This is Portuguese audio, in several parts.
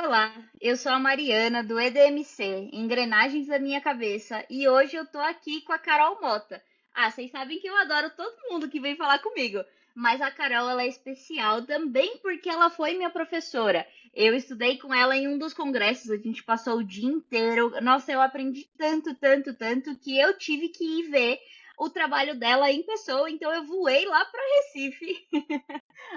Olá, eu sou a Mariana do EDMC, Engrenagens da Minha Cabeça, e hoje eu tô aqui com a Carol Mota. Ah, vocês sabem que eu adoro todo mundo que vem falar comigo, mas a Carol ela é especial também porque ela foi minha professora. Eu estudei com ela em um dos congressos, a gente passou o dia inteiro. Nossa, eu aprendi tanto, tanto, tanto que eu tive que ir ver o trabalho dela em pessoa, então eu voei lá para Recife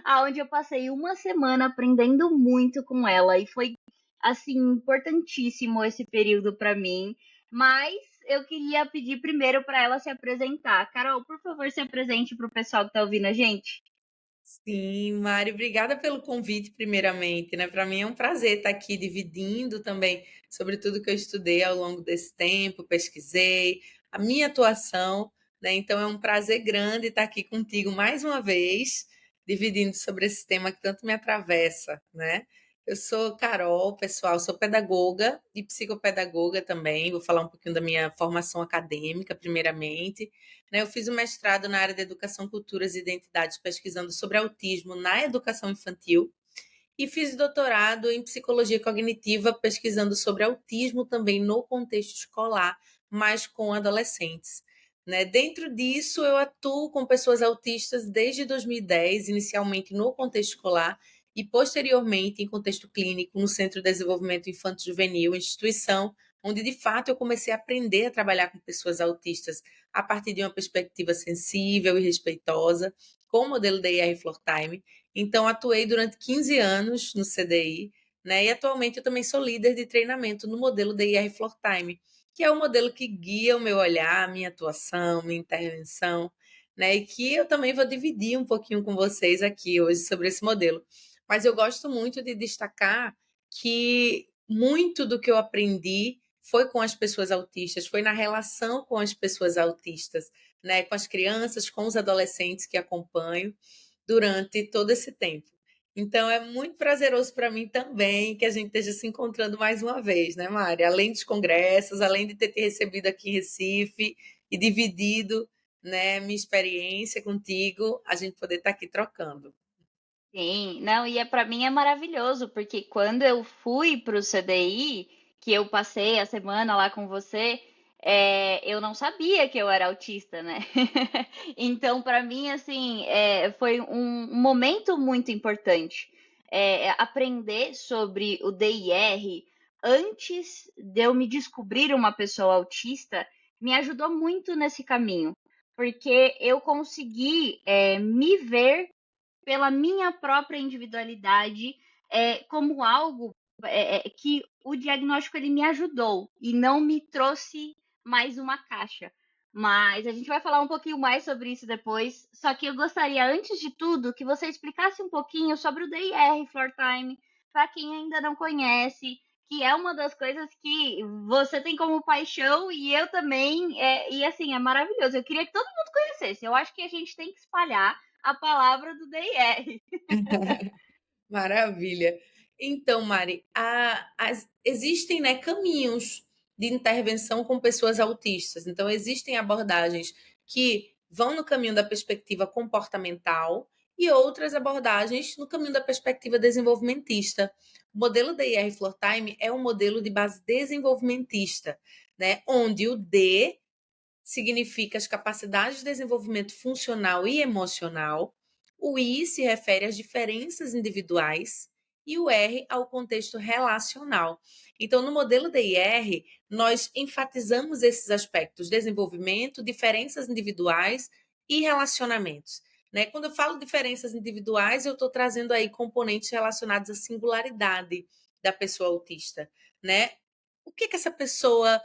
aonde eu passei uma semana aprendendo muito com ela e foi assim importantíssimo esse período para mim. Mas eu queria pedir primeiro para ela se apresentar. Carol, por favor, se apresente para o pessoal que está ouvindo a gente. Sim, Mari, obrigada pelo convite, primeiramente, né? Para mim é um prazer estar aqui dividindo também sobre tudo que eu estudei ao longo desse tempo, pesquisei, a minha atuação, né? Então é um prazer grande estar aqui contigo mais uma vez, dividindo sobre esse tema que tanto me atravessa, né? Eu sou Carol, pessoal, sou pedagoga e psicopedagoga também. Vou falar um pouquinho da minha formação acadêmica, primeiramente, né? Eu fiz o mestrado na área de Educação, Culturas e Identidades, pesquisando sobre autismo na educação infantil, e fiz doutorado em Psicologia Cognitiva, pesquisando sobre autismo também no contexto escolar, mas com adolescentes. Né? Dentro disso, eu atuo com pessoas autistas desde 2010, inicialmente no contexto escolar e posteriormente em contexto clínico no Centro de Desenvolvimento Infanto-Juvenil, instituição onde de fato eu comecei a aprender a trabalhar com pessoas autistas a partir de uma perspectiva sensível e respeitosa, com o modelo DIR Time. Então, atuei durante 15 anos no CDI, né? E atualmente eu também sou líder de treinamento no modelo DIR Time, que é o modelo que guia o meu olhar, minha atuação, minha intervenção, né? E que eu também vou dividir um pouquinho com vocês aqui hoje sobre esse modelo. Mas eu gosto muito de destacar que muito do que eu aprendi foi com as pessoas autistas, foi na relação com as pessoas autistas, né? Com as crianças, com os adolescentes que acompanho durante todo esse tempo. Então é muito prazeroso para mim também que a gente esteja se encontrando mais uma vez, né, Mari? Além dos congressos, além de ter te recebido aqui em Recife e dividido, né, minha experiência contigo, a gente poder estar aqui trocando. Sim, não, e para mim é maravilhoso, porque quando eu fui para o CDI, que eu passei a semana lá com você, eu não sabia que eu era autista, né? Então, para mim, assim, foi um momento muito importante. Aprender sobre o DIR antes de eu me descobrir uma pessoa autista me ajudou muito nesse caminho, porque eu consegui, me ver pela minha própria individualidade, como algo que o diagnóstico ele me ajudou e não me trouxe mais uma caixa. Mas a gente vai falar um pouquinho mais sobre isso depois. Só que eu gostaria, antes de tudo, que você explicasse um pouquinho sobre o DIR Floor Time, para quem ainda não conhece, que é uma das coisas que você tem como paixão e eu também. E assim, é maravilhoso. Eu queria que todo mundo conhecesse. Eu acho que a gente tem que espalhar a palavra do DIR. Maravilha. Então, Mari, existem, né, caminhos de intervenção com pessoas autistas. Então, existem abordagens que vão no caminho da perspectiva comportamental e outras abordagens no caminho da perspectiva desenvolvimentista. O modelo DIR Floor Time é um modelo de base desenvolvimentista, né, onde o D significa as capacidades de desenvolvimento funcional e emocional, o I se refere às diferenças individuais e o R ao contexto relacional. Então, no modelo DIR, nós enfatizamos esses aspectos: desenvolvimento, diferenças individuais e relacionamentos. Né? Quando eu falo diferenças individuais, eu estou trazendo aí componentes relacionados à singularidade da pessoa autista. Né? O que essa pessoa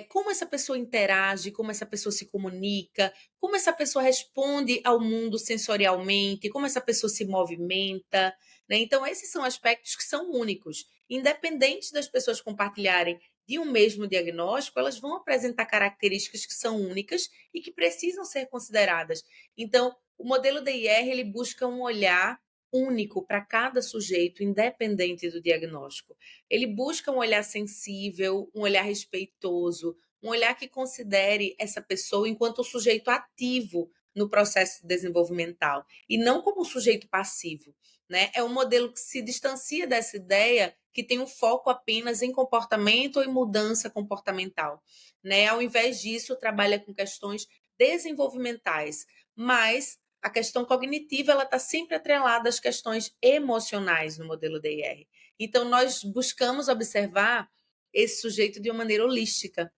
como essa pessoa interage, como essa pessoa se comunica, como essa pessoa responde ao mundo sensorialmente, como essa pessoa se movimenta, né? Então, esses são aspectos que são únicos. Independente das pessoas compartilharem de um mesmo diagnóstico, elas vão apresentar características que são únicas e que precisam ser consideradas. Então, o modelo DIR ele busca um olhar único para cada sujeito, independente do diagnóstico. Ele busca um olhar sensível, um olhar respeitoso, um olhar que considere essa pessoa enquanto sujeito ativo no processo desenvolvimental, e não como um sujeito passivo, né? É um modelo que se distancia dessa ideia que tem um foco apenas em comportamento ou em mudança comportamental, né? Ao invés disso, trabalha com questões desenvolvimentais, mas a questão cognitiva ela está sempre atrelada às questões emocionais no modelo DIR. Então, nós buscamos observar esse sujeito de uma maneira holística,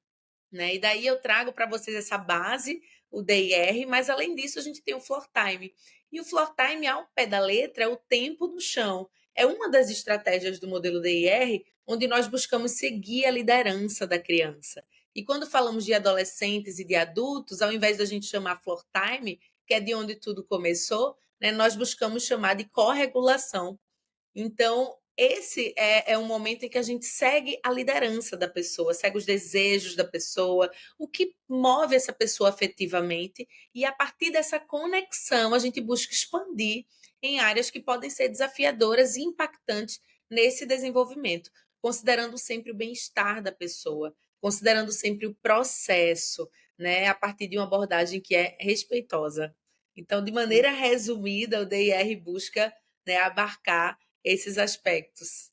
né? E daí eu trago para vocês essa base, o DIR, mas além disso a gente tem o floor time. E o floor time, ao pé da letra, é o tempo no chão. É uma das estratégias do modelo DIR, onde nós buscamos seguir a liderança da criança. E quando falamos de adolescentes e de adultos, ao invés da gente chamar floor time, que é de onde tudo começou, né, nós buscamos chamar de corregulação. Então, esse é um momento em que a gente segue a liderança da pessoa, segue os desejos da pessoa, o que move essa pessoa afetivamente, e a partir dessa conexão a gente busca expandir em áreas que podem ser desafiadoras e impactantes nesse desenvolvimento, considerando sempre o bem-estar da pessoa, considerando sempre o processo, né, a partir de uma abordagem que é respeitosa. Então, de maneira resumida, o DIR busca, né, abarcar esses aspectos.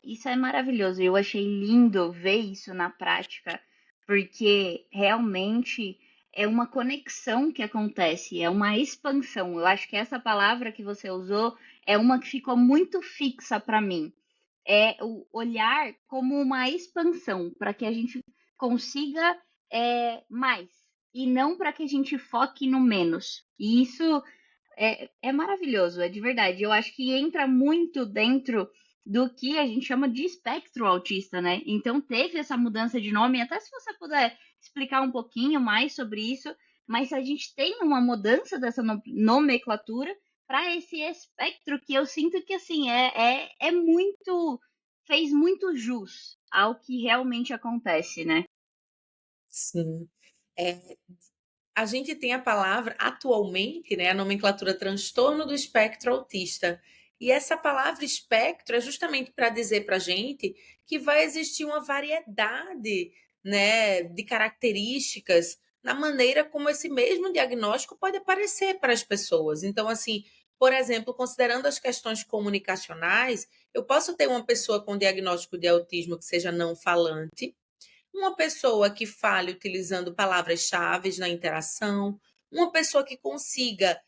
Isso é maravilhoso. Eu achei lindo ver isso na prática, porque realmente é uma conexão que acontece, é uma expansão. Eu acho que essa palavra que você usou é uma que ficou muito fixa para mim. É o olhar como uma expansão, para que a gente consiga mais, e não para que a gente foque no menos. E isso é maravilhoso, é de verdade. Eu acho que entra muito dentro do que a gente chama de espectro autista, né? Então teve essa mudança de nome, até se você puder explicar um pouquinho mais sobre isso, mas a gente tem uma mudança dessa nomenclatura para esse espectro que eu sinto que assim é muito fez muito jus ao que realmente acontece, né? Sim. É, a gente tem a palavra atualmente, né, a nomenclatura transtorno do espectro autista. E essa palavra espectro é justamente para dizer para a gente que vai existir uma variedade, né, de características na maneira como esse mesmo diagnóstico pode aparecer para as pessoas. Então, assim, por exemplo, considerando as questões comunicacionais, eu posso ter uma pessoa com diagnóstico de autismo que seja não falante, uma pessoa que fale utilizando palavras-chave na interação, uma pessoa que consiga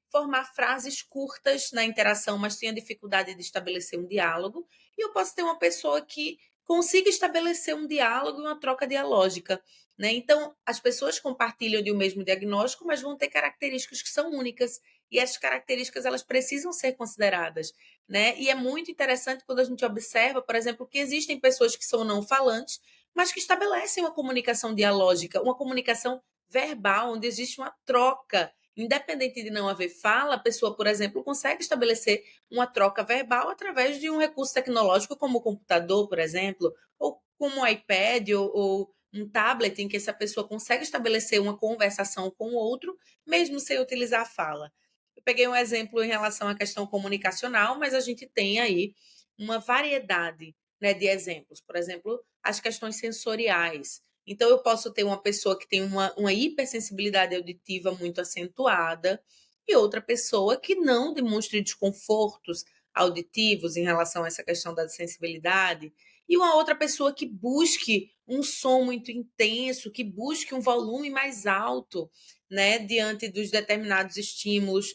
formar frases curtas na interação, mas tenha dificuldade de estabelecer um diálogo, e eu posso ter uma pessoa que consiga estabelecer um diálogo e uma troca dialógica. Né? Então, as pessoas compartilham de um mesmo diagnóstico, mas vão ter características que são únicas, e essas características elas precisam ser consideradas. Né? E é muito interessante quando a gente observa, por exemplo, que existem pessoas que são não falantes, mas que estabelecem uma comunicação dialógica, uma comunicação verbal, onde existe uma troca. Independente de não haver fala, a pessoa, por exemplo, consegue estabelecer uma troca verbal através de um recurso tecnológico como o computador, por exemplo, ou como um iPad ou um tablet em que essa pessoa consegue estabelecer uma conversação com o outro, mesmo sem utilizar a fala. Eu peguei um exemplo em relação à questão comunicacional, mas a gente tem aí uma variedade, né, de exemplos. Por exemplo, as questões sensoriais. Então, eu posso ter uma pessoa que tem uma hipersensibilidade auditiva muito acentuada e outra pessoa que não demonstre desconfortos auditivos em relação a essa questão da sensibilidade, e uma outra pessoa que busque um som muito intenso, que busque um volume mais alto, né, diante dos determinados estímulos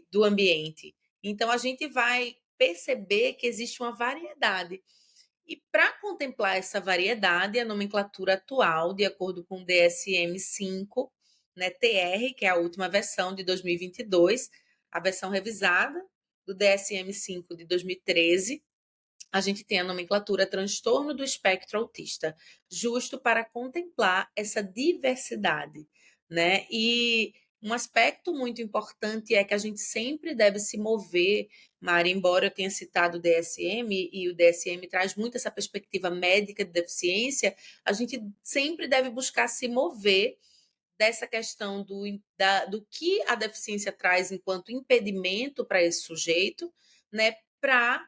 do ambiente. Então, a gente vai perceber que existe uma variedade. E para contemplar essa variedade, a nomenclatura atual, de acordo com o DSM-5, né, TR, que é a última versão de 2022, a versão revisada do DSM-5 de 2013, a gente tem a nomenclatura transtorno do espectro autista, justo para contemplar essa diversidade, né? E um aspecto muito importante é que a gente sempre deve se mover, Mari, embora eu tenha citado o DSM, e o DSM traz muito essa perspectiva médica de deficiência, a gente sempre deve buscar se mover dessa questão do que a deficiência traz enquanto impedimento para esse sujeito, né, para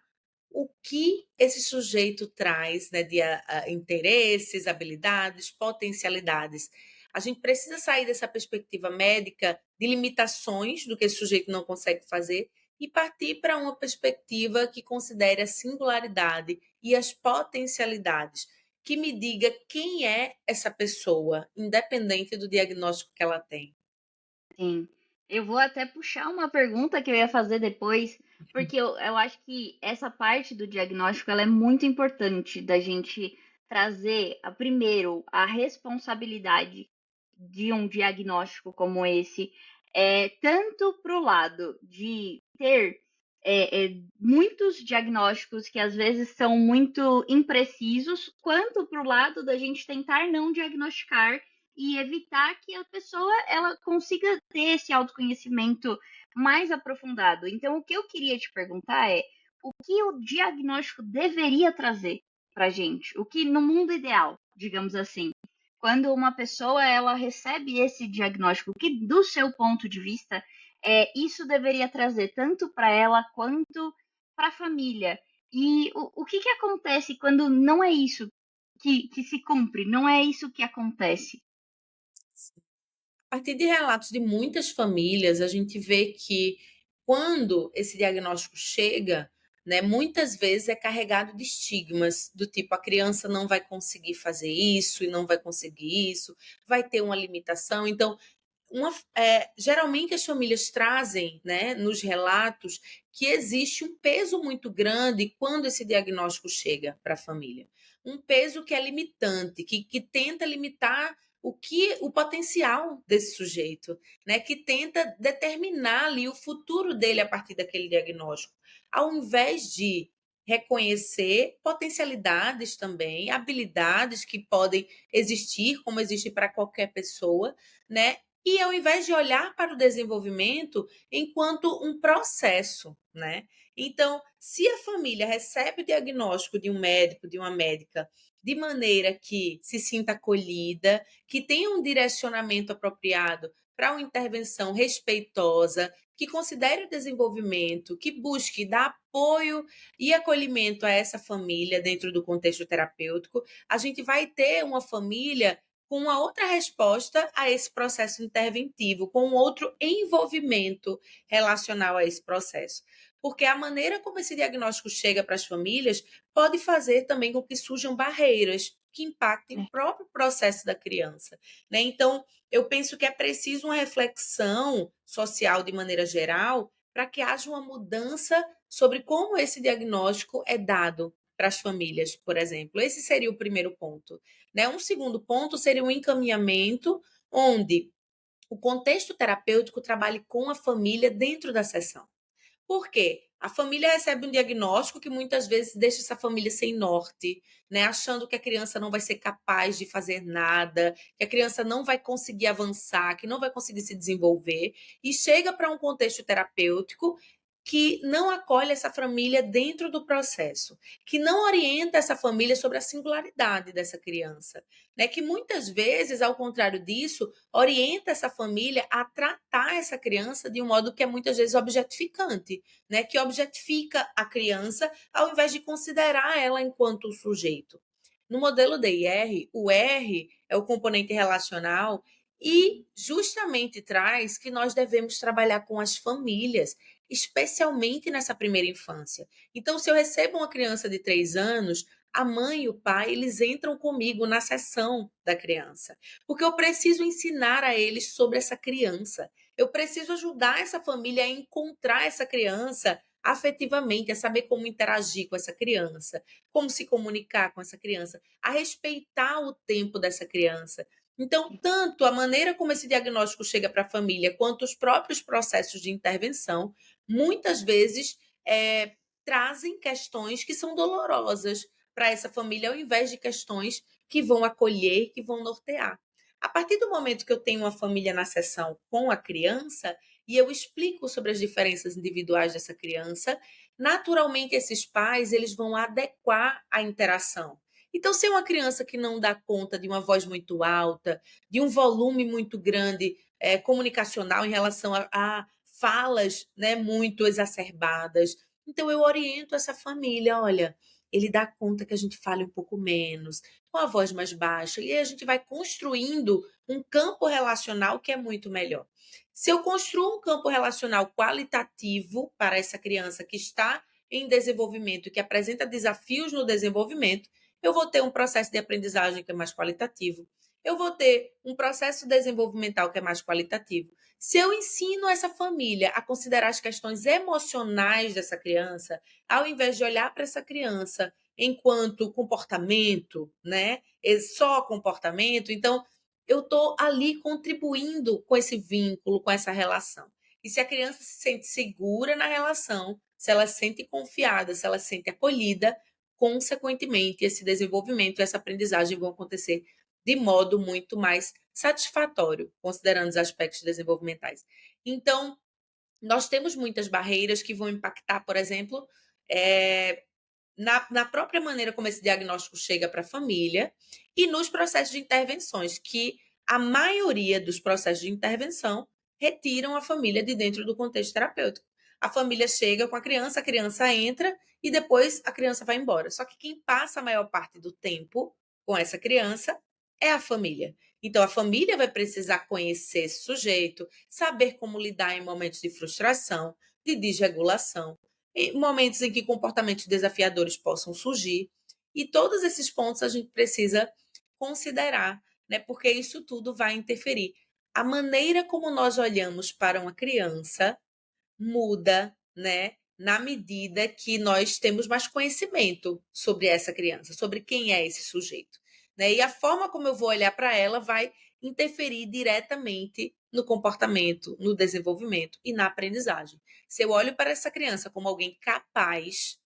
o que esse sujeito traz, né, de interesses, habilidades, potencialidades. A gente precisa sair dessa perspectiva médica de limitações do que esse sujeito não consegue fazer e partir para uma perspectiva que considere a singularidade e as potencialidades, que me diga quem é essa pessoa, independente do diagnóstico que ela tem. Sim. Eu vou até puxar uma pergunta que eu ia fazer depois, porque eu acho que essa parte do diagnóstico ela é muito importante da gente trazer, primeiro, a responsabilidade de um diagnóstico como esse, tanto para o lado de ter muitos diagnósticos que às vezes são muito imprecisos, quanto para o lado da gente tentar não diagnosticar e evitar que a pessoa ela consiga ter esse autoconhecimento mais aprofundado. Então, o que eu queria te perguntar é o que o diagnóstico deveria trazer para gente? O que no mundo ideal, digamos assim, quando uma pessoa ela recebe esse diagnóstico, o que do seu ponto de vista isso deveria trazer tanto para ela quanto para a família? E o que acontece quando não é isso que se cumpre, não é isso que acontece? A partir de relatos de muitas famílias, a gente vê que quando esse diagnóstico chega, né, muitas vezes é carregado de estigmas, do tipo a criança não vai conseguir fazer isso e não vai conseguir isso, vai ter uma limitação. Então, geralmente as famílias trazem, né, nos relatos que existe um peso muito grande quando esse diagnóstico chega para a família. Um peso que é limitante, que tenta limitar o potencial desse sujeito, né, que tenta determinar ali o futuro dele a partir daquele diagnóstico, ao invés de reconhecer potencialidades também, habilidades que podem existir, como existe para qualquer pessoa, né? E ao invés de olhar para o desenvolvimento enquanto um processo, né? Então, se a família recebe o diagnóstico de um médico, de uma médica, de maneira que se sinta acolhida, que tenha um direcionamento apropriado para uma intervenção respeitosa, que considere o desenvolvimento, que busque dar apoio e acolhimento a essa família dentro do contexto terapêutico, a gente vai ter uma família com uma outra resposta a esse processo interventivo, com um outro envolvimento relacional a esse processo. Porque a maneira como esse diagnóstico chega para as famílias pode fazer também com que surjam barreiras que impactem o próprio processo da criança, né? Então, eu penso que é preciso uma reflexão social de maneira geral para que haja uma mudança sobre como esse diagnóstico é dado para as famílias, por exemplo. Esse seria o primeiro ponto, né? Um segundo ponto seria um encaminhamento onde o contexto terapêutico trabalhe com a família dentro da sessão. Por quê? A família recebe um diagnóstico que muitas vezes deixa essa família sem norte, né? Achando que a criança não vai ser capaz de fazer nada, que a criança não vai conseguir avançar, que não vai conseguir se desenvolver, e chega para um contexto terapêutico que não acolhe essa família dentro do processo, que não orienta essa família sobre a singularidade dessa criança, né? Que muitas vezes, ao contrário disso, orienta essa família a tratar essa criança de um modo que é muitas vezes objetificante, né? Que objetifica a criança ao invés de considerar ela enquanto sujeito. No modelo DIR, o R é o componente relacional e justamente traz que nós devemos trabalhar com as famílias, especialmente nessa primeira infância. Então, se eu recebo uma criança de 3 anos, a mãe e o pai, eles entram comigo na sessão da criança, porque eu preciso ensinar a eles sobre essa criança. Eu preciso ajudar essa família a encontrar essa criança afetivamente, a saber como interagir com essa criança, como se comunicar com essa criança, a respeitar o tempo dessa criança. Então, tanto a maneira como esse diagnóstico chega para a família, quanto os próprios processos de intervenção, muitas vezes trazem questões que são dolorosas para essa família, ao invés de questões que vão acolher, que vão nortear. A partir do momento que eu tenho uma família na sessão com a criança e eu explico sobre as diferenças individuais dessa criança, naturalmente esses pais eles vão adequar a interação. Então, se é uma criança que não dá conta de uma voz muito alta, de um volume muito grande comunicacional em relação a falas, né, muito exacerbadas, então eu oriento essa família, olha, ele dá conta que a gente fale um pouco menos, com a voz mais baixa, e aí a gente vai construindo um campo relacional que é muito melhor. Se eu construo um campo relacional qualitativo para essa criança que está em desenvolvimento e que apresenta desafios no desenvolvimento, eu vou ter um processo de aprendizagem que é mais qualitativo. Eu vou ter um processo desenvolvimental que é mais qualitativo. Se eu ensino essa família a considerar as questões emocionais dessa criança, ao invés de olhar para essa criança enquanto comportamento, né? Só comportamento, então eu estou ali contribuindo com esse vínculo, com essa relação. E se a criança se sente segura na relação, se ela se sente confiada, se ela se sente acolhida, consequentemente, esse desenvolvimento, essa aprendizagem vão acontecer de modo muito mais satisfatório, considerando os aspectos desenvolvimentais. Então, nós temos muitas barreiras que vão impactar, por exemplo, na própria maneira como esse diagnóstico chega para a família e nos processos de intervenções, que a maioria dos processos de intervenção retiram a família de dentro do contexto terapêutico. A família chega com a criança entra e depois a criança vai embora. Só que quem passa a maior parte do tempo com essa criança é a família. Então, a família vai precisar conhecer esse sujeito, saber como lidar em momentos de frustração, de desregulação, em momentos em que comportamentos desafiadores possam surgir. E todos esses pontos a gente precisa considerar, né? Porque isso tudo vai interferir. A maneira como nós olhamos para uma criança muda, né? Na medida que nós temos mais conhecimento sobre essa criança, sobre quem é esse sujeito, né? E a forma como eu vou olhar para ela vai interferir diretamente no comportamento, no desenvolvimento e na aprendizagem. Se eu olho para essa criança como alguém capaz,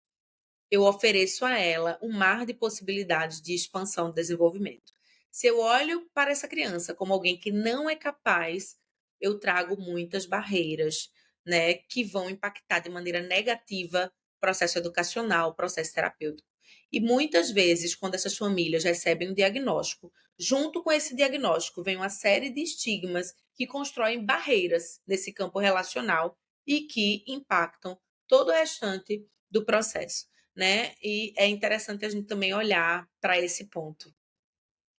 eu ofereço a ela um mar de possibilidades de expansão e desenvolvimento. Se eu olho para essa criança como alguém que não é capaz, eu trago muitas barreiras, né, que vão impactar de maneira negativa o processo educacional, o processo terapêutico. E muitas vezes, quando essas famílias recebem um diagnóstico, junto com esse diagnóstico vem uma série de estigmas que constroem barreiras nesse campo relacional e que impactam todo o restante do processo, né? E é interessante a gente também olhar para esse ponto.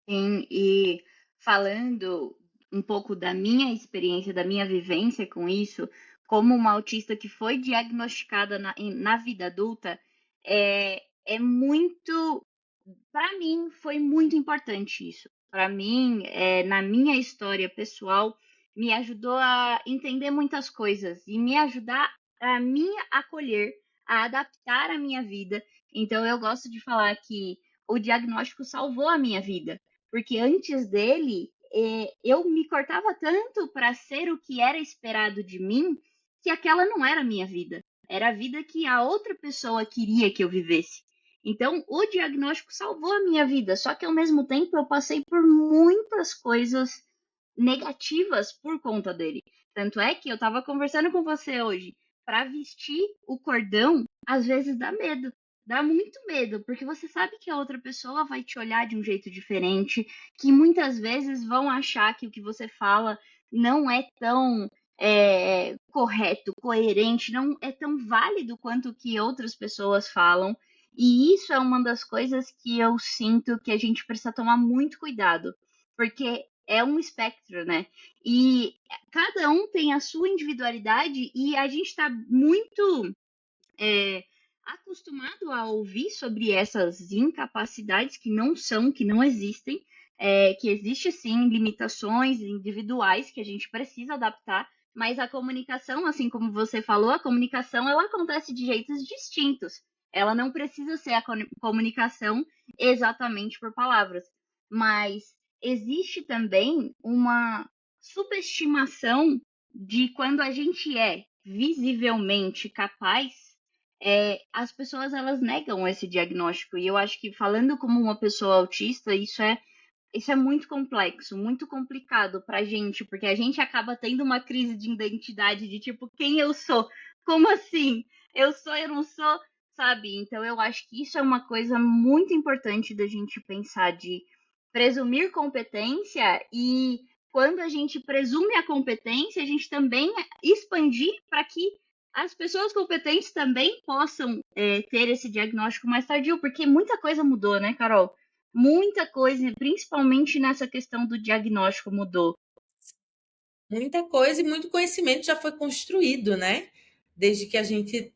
Sim, e falando um pouco da minha experiência, da minha vivência com isso, como uma autista que foi diagnosticada na vida adulta, é muito. Para mim, foi muito importante isso. Para mim, na minha história pessoal, me ajudou a entender muitas coisas e me ajudar a me acolher, a adaptar a minha vida. Então, eu gosto de falar que o diagnóstico salvou a minha vida, porque antes dele, eu me cortava tanto para ser o que era esperado de mim, que aquela não era a minha vida. Era a vida que a outra pessoa queria que eu vivesse. Então, o diagnóstico salvou a minha vida, só que ao mesmo tempo eu passei por muitas coisas negativas por conta dele. Tanto é que eu estava conversando com você hoje, para vestir o cordão, às vezes dá medo. Dá muito medo, porque você sabe que a outra pessoa vai te olhar de um jeito diferente, que muitas vezes vão achar que o que você fala não é tão correto, coerente, não é tão válido quanto o que outras pessoas falam. E isso é uma das coisas que eu sinto que a gente precisa tomar muito cuidado, porque é um espectro, né? E cada um tem a sua individualidade e a gente está muito acostumado a ouvir sobre essas incapacidades que não são, que não existem, que existe sim limitações individuais que a gente precisa adaptar, mas a comunicação, assim como você falou, a comunicação ela acontece de jeitos distintos. Ela não precisa ser a comunicação exatamente por palavras, mas existe também uma subestimação de quando a gente é visivelmente capaz, as pessoas elas negam esse diagnóstico. E eu acho que falando como uma pessoa autista, isso é muito complexo, muito complicado pra gente, porque a gente acaba tendo uma crise de identidade de tipo, quem eu sou? Como assim? Eu não sou, sabe? Então eu acho que isso é uma coisa muito importante da gente pensar de presumir competência e quando a gente presume a competência, a gente também expandir para que as pessoas competentes também possam ter esse diagnóstico mais tardio, porque muita coisa mudou, né, Carol? Muita coisa, principalmente nessa questão do diagnóstico mudou. Muita coisa e muito conhecimento já foi construído, né? Desde que a gente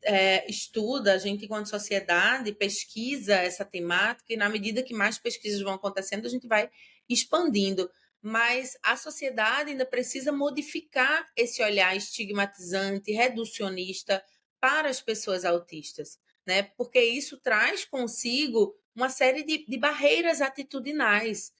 estuda, a gente, enquanto sociedade, pesquisa essa temática, e na medida que mais pesquisas vão acontecendo, a gente vai expandindo. Mas a sociedade ainda precisa modificar esse olhar estigmatizante, reducionista para as pessoas autistas, né? Porque isso traz consigo uma série de barreiras atitudinais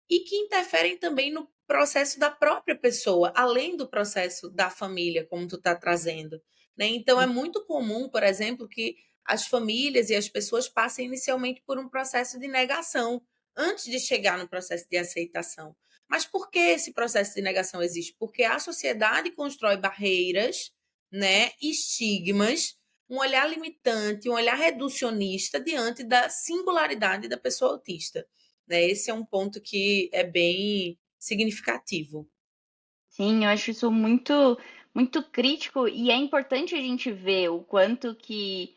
e que interferem também no processo da própria pessoa, além do processo da família, como tu está trazendo, né? Então é muito comum, por exemplo, que as famílias e as pessoas passem inicialmente por um processo de negação antes de chegar no processo de aceitação. Mas por que esse processo de negação existe? Porque a sociedade constrói barreiras, né, estigmas, um olhar limitante, um olhar reducionista diante da singularidade da pessoa autista, né? Esse é um ponto que é bem significativo. Sim, eu acho isso muito, muito crítico e é importante a gente ver o quanto que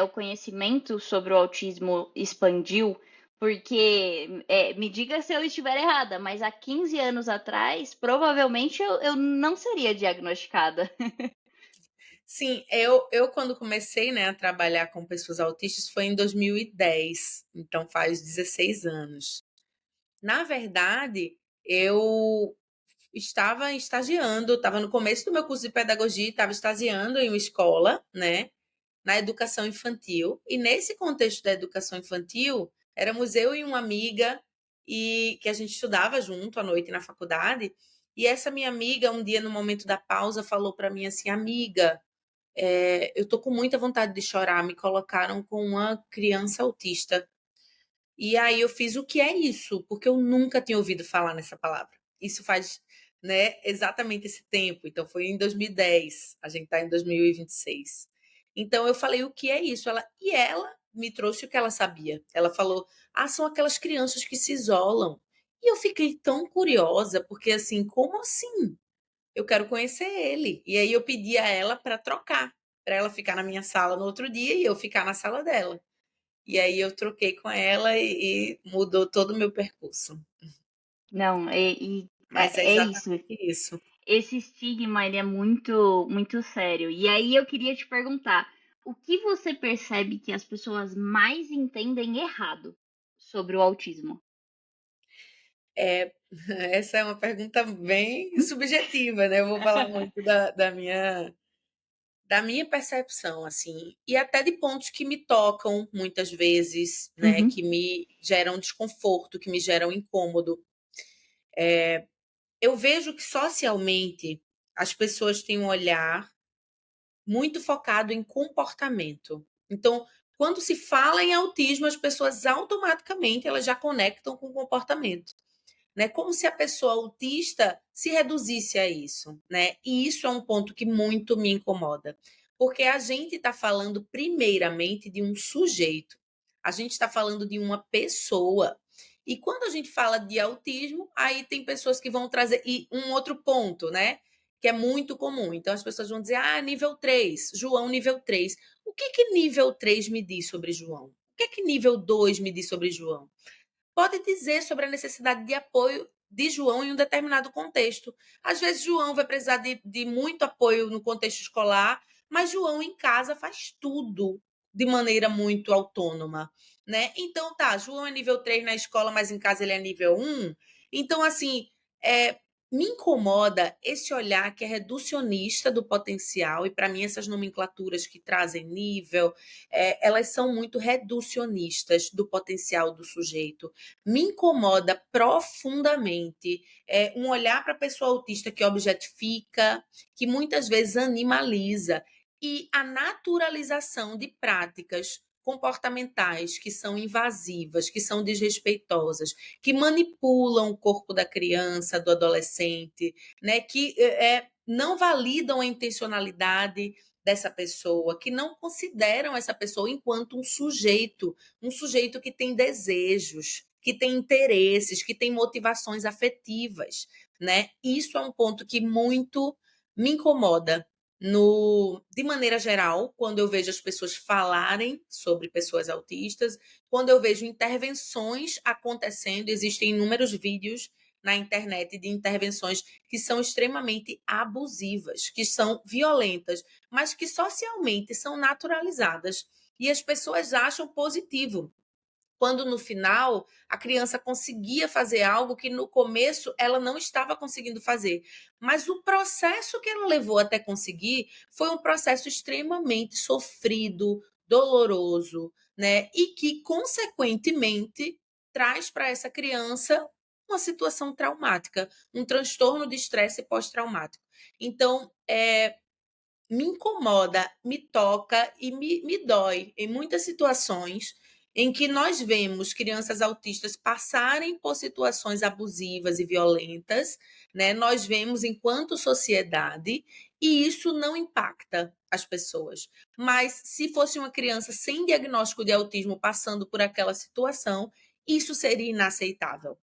o conhecimento sobre o autismo expandiu, porque me diga se eu estiver errada, mas há 15 anos atrás, provavelmente eu não seria diagnosticada. Sim, eu quando comecei, né, a trabalhar com pessoas autistas foi em 2010, então faz 16 anos. Na verdade, eu estava estagiando, estava no começo do meu curso de pedagogia, estava estagiando em uma escola, né, na educação infantil. E nesse contexto da educação infantil, éramos eu e uma amiga e que a gente estudava junto à noite na faculdade. E essa minha amiga, um dia no momento da pausa, falou para mim assim, amiga, eu tô com muita vontade de chorar. Me colocaram com uma criança autista. E aí eu fiz o que é isso? Porque eu nunca tinha ouvido falar nessa palavra. Isso faz, né, exatamente esse tempo. Então foi em 2010, a gente está em 2026. Então eu falei o que é isso? Ela me trouxe o que ela sabia. Ela falou: "Ah, são aquelas crianças que se isolam". E eu fiquei tão curiosa, porque assim, como assim? Eu quero conhecer ele. E aí eu pedi a ela para trocar, para ela ficar na minha sala no outro dia e eu ficar na sala dela. E aí eu troquei com ela e mudou todo o meu percurso. Não, Mas é é isso. exatamente isso. Esse estigma, ele é muito, muito sério. E aí eu queria te perguntar, o que você percebe que as pessoas mais entendem errado sobre o autismo? É, essa é uma pergunta bem subjetiva, né? Eu vou falar muito da minha percepção, assim, e até de pontos que me tocam muitas vezes, né? Uhum. Que me geram desconforto, que me geram incômodo. Eu vejo que socialmente as pessoas têm um olhar muito focado em comportamento. Então, quando se fala em autismo, as pessoas automaticamente elas já conectam com o comportamento, né? Como se a pessoa autista se reduzisse a isso, né? E isso é um ponto que muito me incomoda, porque a gente está falando primeiramente de um sujeito, a gente está falando de uma pessoa. E quando a gente fala de autismo, aí tem pessoas que vão trazer e um outro ponto, né? Que é muito comum. Então as pessoas vão dizer: "Ah, nível 3, João nível 3". O que que nível 3 me diz sobre João? O que é que nível 2 me diz sobre João? Pode dizer sobre a necessidade de apoio de João em um determinado contexto. Às vezes, João vai precisar de muito apoio no contexto escolar, mas João em casa faz tudo de maneira muito autônoma, né? Então, tá, João é nível 3 na escola, mas em casa ele é nível 1. Então, assim, é, me incomoda esse olhar que é reducionista do potencial, e para mim essas nomenclaturas que trazem nível, elas são muito reducionistas do potencial do sujeito. Me incomoda profundamente um olhar para a pessoa autista que objetifica, que muitas vezes animaliza, e a naturalização de práticas comportamentais que são invasivas, que são desrespeitosas, que manipulam o corpo da criança, do adolescente, né, que não validam a intencionalidade dessa pessoa, que não consideram essa pessoa enquanto um sujeito que tem desejos, que tem interesses, que tem motivações afetivas, né? Isso é um ponto que muito me incomoda, de maneira geral, quando eu vejo as pessoas falarem sobre pessoas autistas, quando eu vejo intervenções acontecendo, existem inúmeros vídeos na internet de intervenções que são extremamente abusivas, que são violentas, mas que socialmente são naturalizadas. E as pessoas acham positivo quando no final a criança conseguia fazer algo que no começo ela não estava conseguindo fazer. Mas o processo que ela levou até conseguir foi um processo extremamente sofrido, doloroso, né? E que, consequentemente, traz para essa criança uma situação traumática, um transtorno de estresse pós-traumático. Então, me incomoda, me toca e me dói em muitas situações em que nós vemos crianças autistas passarem por situações abusivas e violentas, né? Nós vemos enquanto sociedade e isso não impacta as pessoas. Mas se fosse uma criança sem diagnóstico de autismo passando por aquela situação, isso seria inaceitável.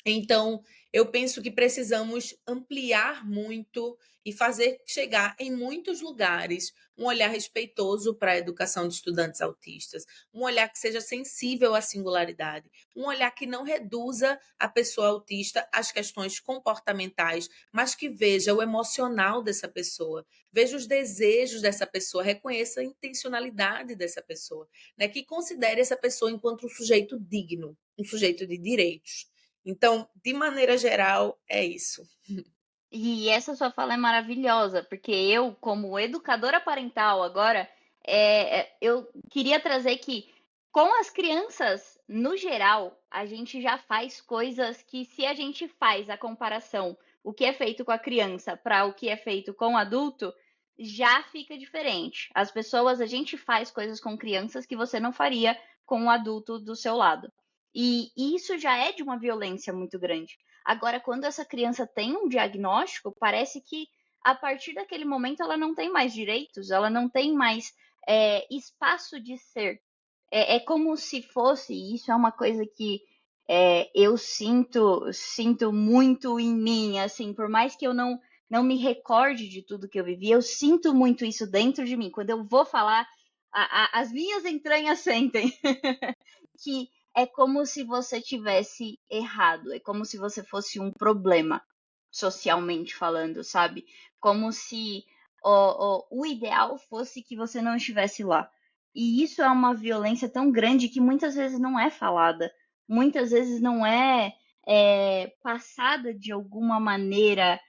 Então, eu penso que precisamos ampliar muito e fazer chegar em muitos lugares um olhar respeitoso para a educação de estudantes autistas, um olhar que seja sensível à singularidade, um olhar que não reduza a pessoa autista às questões comportamentais, mas que veja o emocional dessa pessoa, veja os desejos dessa pessoa, reconheça a intencionalidade dessa pessoa, né? Que considere essa pessoa enquanto um sujeito digno, um sujeito de direitos. Então, de maneira geral, é isso. E essa sua fala é maravilhosa, porque eu, como educadora parental agora, eu queria trazer que com as crianças, no geral, a gente já faz coisas que se a gente faz a comparação, o que é feito com a criança para o que é feito com o adulto, já fica diferente. As pessoas, a gente faz coisas com crianças que você não faria com um adulto do seu lado. E isso já é de uma violência muito grande. Agora, quando essa criança tem um diagnóstico, parece que a partir daquele momento ela não tem mais direitos, ela não tem mais espaço de ser. É como se fosse, e isso é uma coisa que eu sinto muito em mim, assim, por mais que eu não me recorde de tudo que eu vivi, eu sinto muito isso dentro de mim. Quando eu vou falar, as minhas entranhas sentem que é como se você tivesse errado, é como se você fosse um problema, socialmente falando, sabe? Como se o ideal fosse que você não estivesse lá. E isso é uma violência tão grande que muitas vezes não é falada, muitas vezes não passada de alguma maneira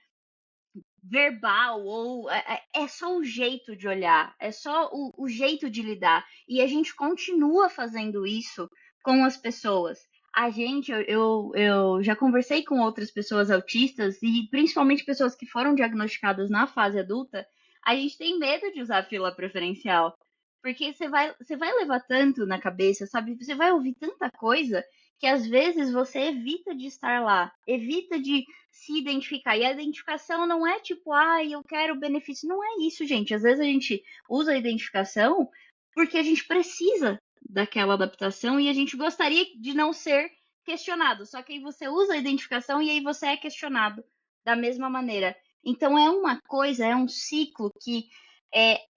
verbal ou é só o jeito de olhar, é só o jeito de lidar. E a gente continua fazendo isso com as pessoas. A gente, eu já conversei com outras pessoas autistas e principalmente pessoas que foram diagnosticadas na fase adulta, a gente tem medo de usar fila preferencial. Porque você vai levar tanto na cabeça, sabe? Você vai ouvir tanta coisa que às vezes você evita de estar lá, evita de se identificar. E a identificação não é tipo, ah, eu quero benefício. Não é isso, gente. Às vezes a gente usa a identificação porque a gente precisa daquela adaptação e a gente gostaria de não ser questionado. Só que aí você usa a identificação e aí você é questionado da mesma maneira. Então é uma coisa, é um ciclo que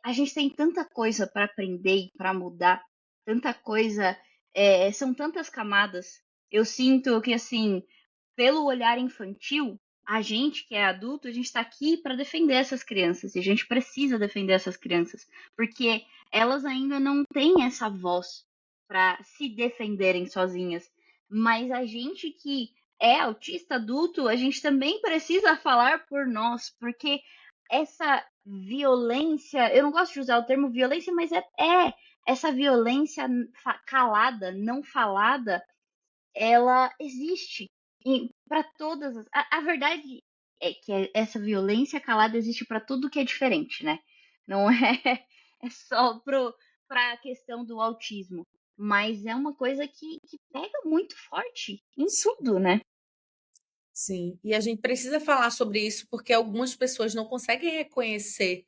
a gente tem tanta coisa para aprender e para mudar, tanta coisa, são tantas camadas. Eu sinto que assim pelo olhar infantil, a gente que é adulto, a gente está aqui para defender essas crianças e a gente precisa defender essas crianças, porque elas ainda não têm essa voz para se defenderem sozinhas. Mas a gente que é autista adulto, a gente também precisa falar por nós, porque essa violência, eu não gosto de usar o termo violência, mas essa violência calada, não falada, ela existe para todas a verdade é que essa violência calada existe para tudo que é diferente, né? Não é, é só para a questão do autismo, mas é uma coisa que pega muito forte em tudo, né? Sim, e a gente precisa falar sobre isso porque algumas pessoas não conseguem reconhecer,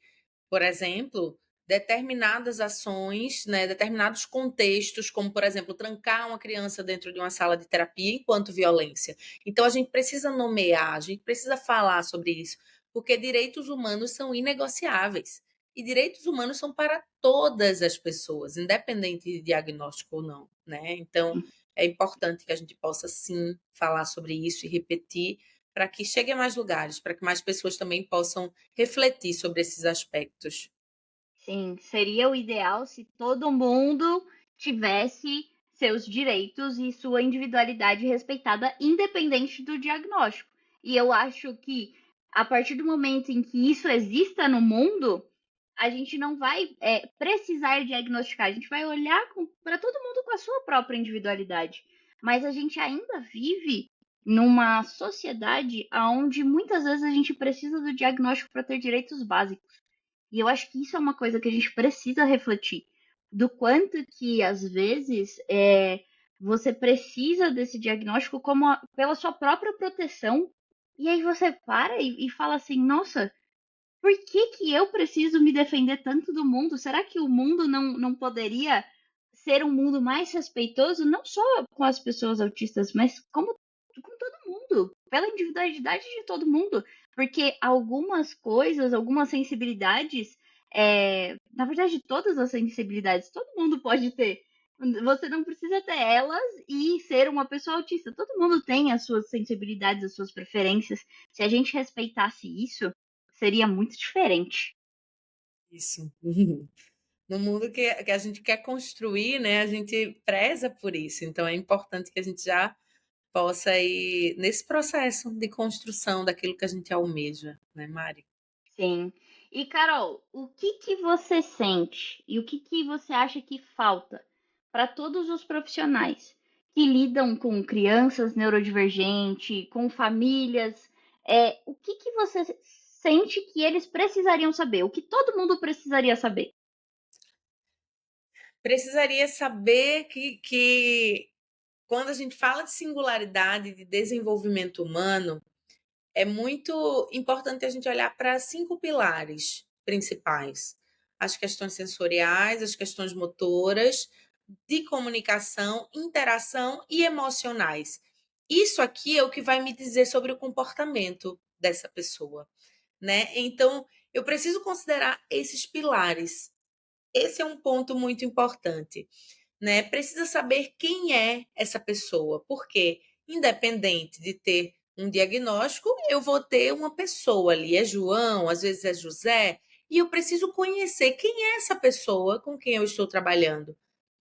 por exemplo, determinadas ações, né, determinados contextos, como, por exemplo, trancar uma criança dentro de uma sala de terapia enquanto violência. Então, a gente precisa nomear, a gente precisa falar sobre isso, porque direitos humanos são inegociáveis. E direitos humanos são para todas as pessoas, independente de diagnóstico ou não, né? Então, é importante que a gente possa sim falar sobre isso e repetir para que chegue a mais lugares, para que mais pessoas também possam refletir sobre esses aspectos. Sim, seria o ideal se todo mundo tivesse seus direitos e sua individualidade respeitada, independente do diagnóstico. E eu acho que a partir do momento em que isso exista no mundo, a gente não vai precisar diagnosticar, a gente vai olhar para todo mundo com a sua própria individualidade. Mas a gente ainda vive numa sociedade onde muitas vezes a gente precisa do diagnóstico para ter direitos básicos. E eu acho que isso é uma coisa que a gente precisa refletir. Do quanto que, às vezes, você precisa desse diagnóstico pela sua própria proteção. E aí você para e fala assim, nossa, por que que eu preciso me defender tanto do mundo? Será que o mundo não poderia ser um mundo mais respeitoso, não só com as pessoas autistas, mas como com todo mundo, pela individualidade de todo mundo? Porque algumas coisas, algumas sensibilidades, na verdade, todas as sensibilidades, todo mundo pode ter. Você não precisa ter elas e ser uma pessoa autista. Todo mundo tem as suas sensibilidades, as suas preferências. Se a gente respeitasse isso, seria muito diferente. Isso. No mundo que a gente quer construir, né, a gente preza por isso. Então, é importante que a gente já possa ir nesse processo de construção daquilo que a gente almeja, né, Mari? Sim. E Carol, o que que você sente e o que que você acha que falta para todos os profissionais que lidam com crianças neurodivergentes, com famílias? O que que você sente que eles precisariam saber? O que todo mundo precisaria saber? Precisaria saber que quando a gente fala de singularidade, de desenvolvimento humano, é muito importante a gente olhar para 5 pilares principais: as questões sensoriais, as questões motoras, de comunicação, interação e emocionais. Isso aqui é o que vai me dizer sobre o comportamento dessa pessoa, né? Então, eu preciso considerar esses pilares. Esse é um ponto muito importante, né? Precisa saber quem é essa pessoa, porque independente de ter um diagnóstico, eu vou ter uma pessoa ali, é João, às vezes é José, e eu preciso conhecer quem é essa pessoa com quem eu estou trabalhando.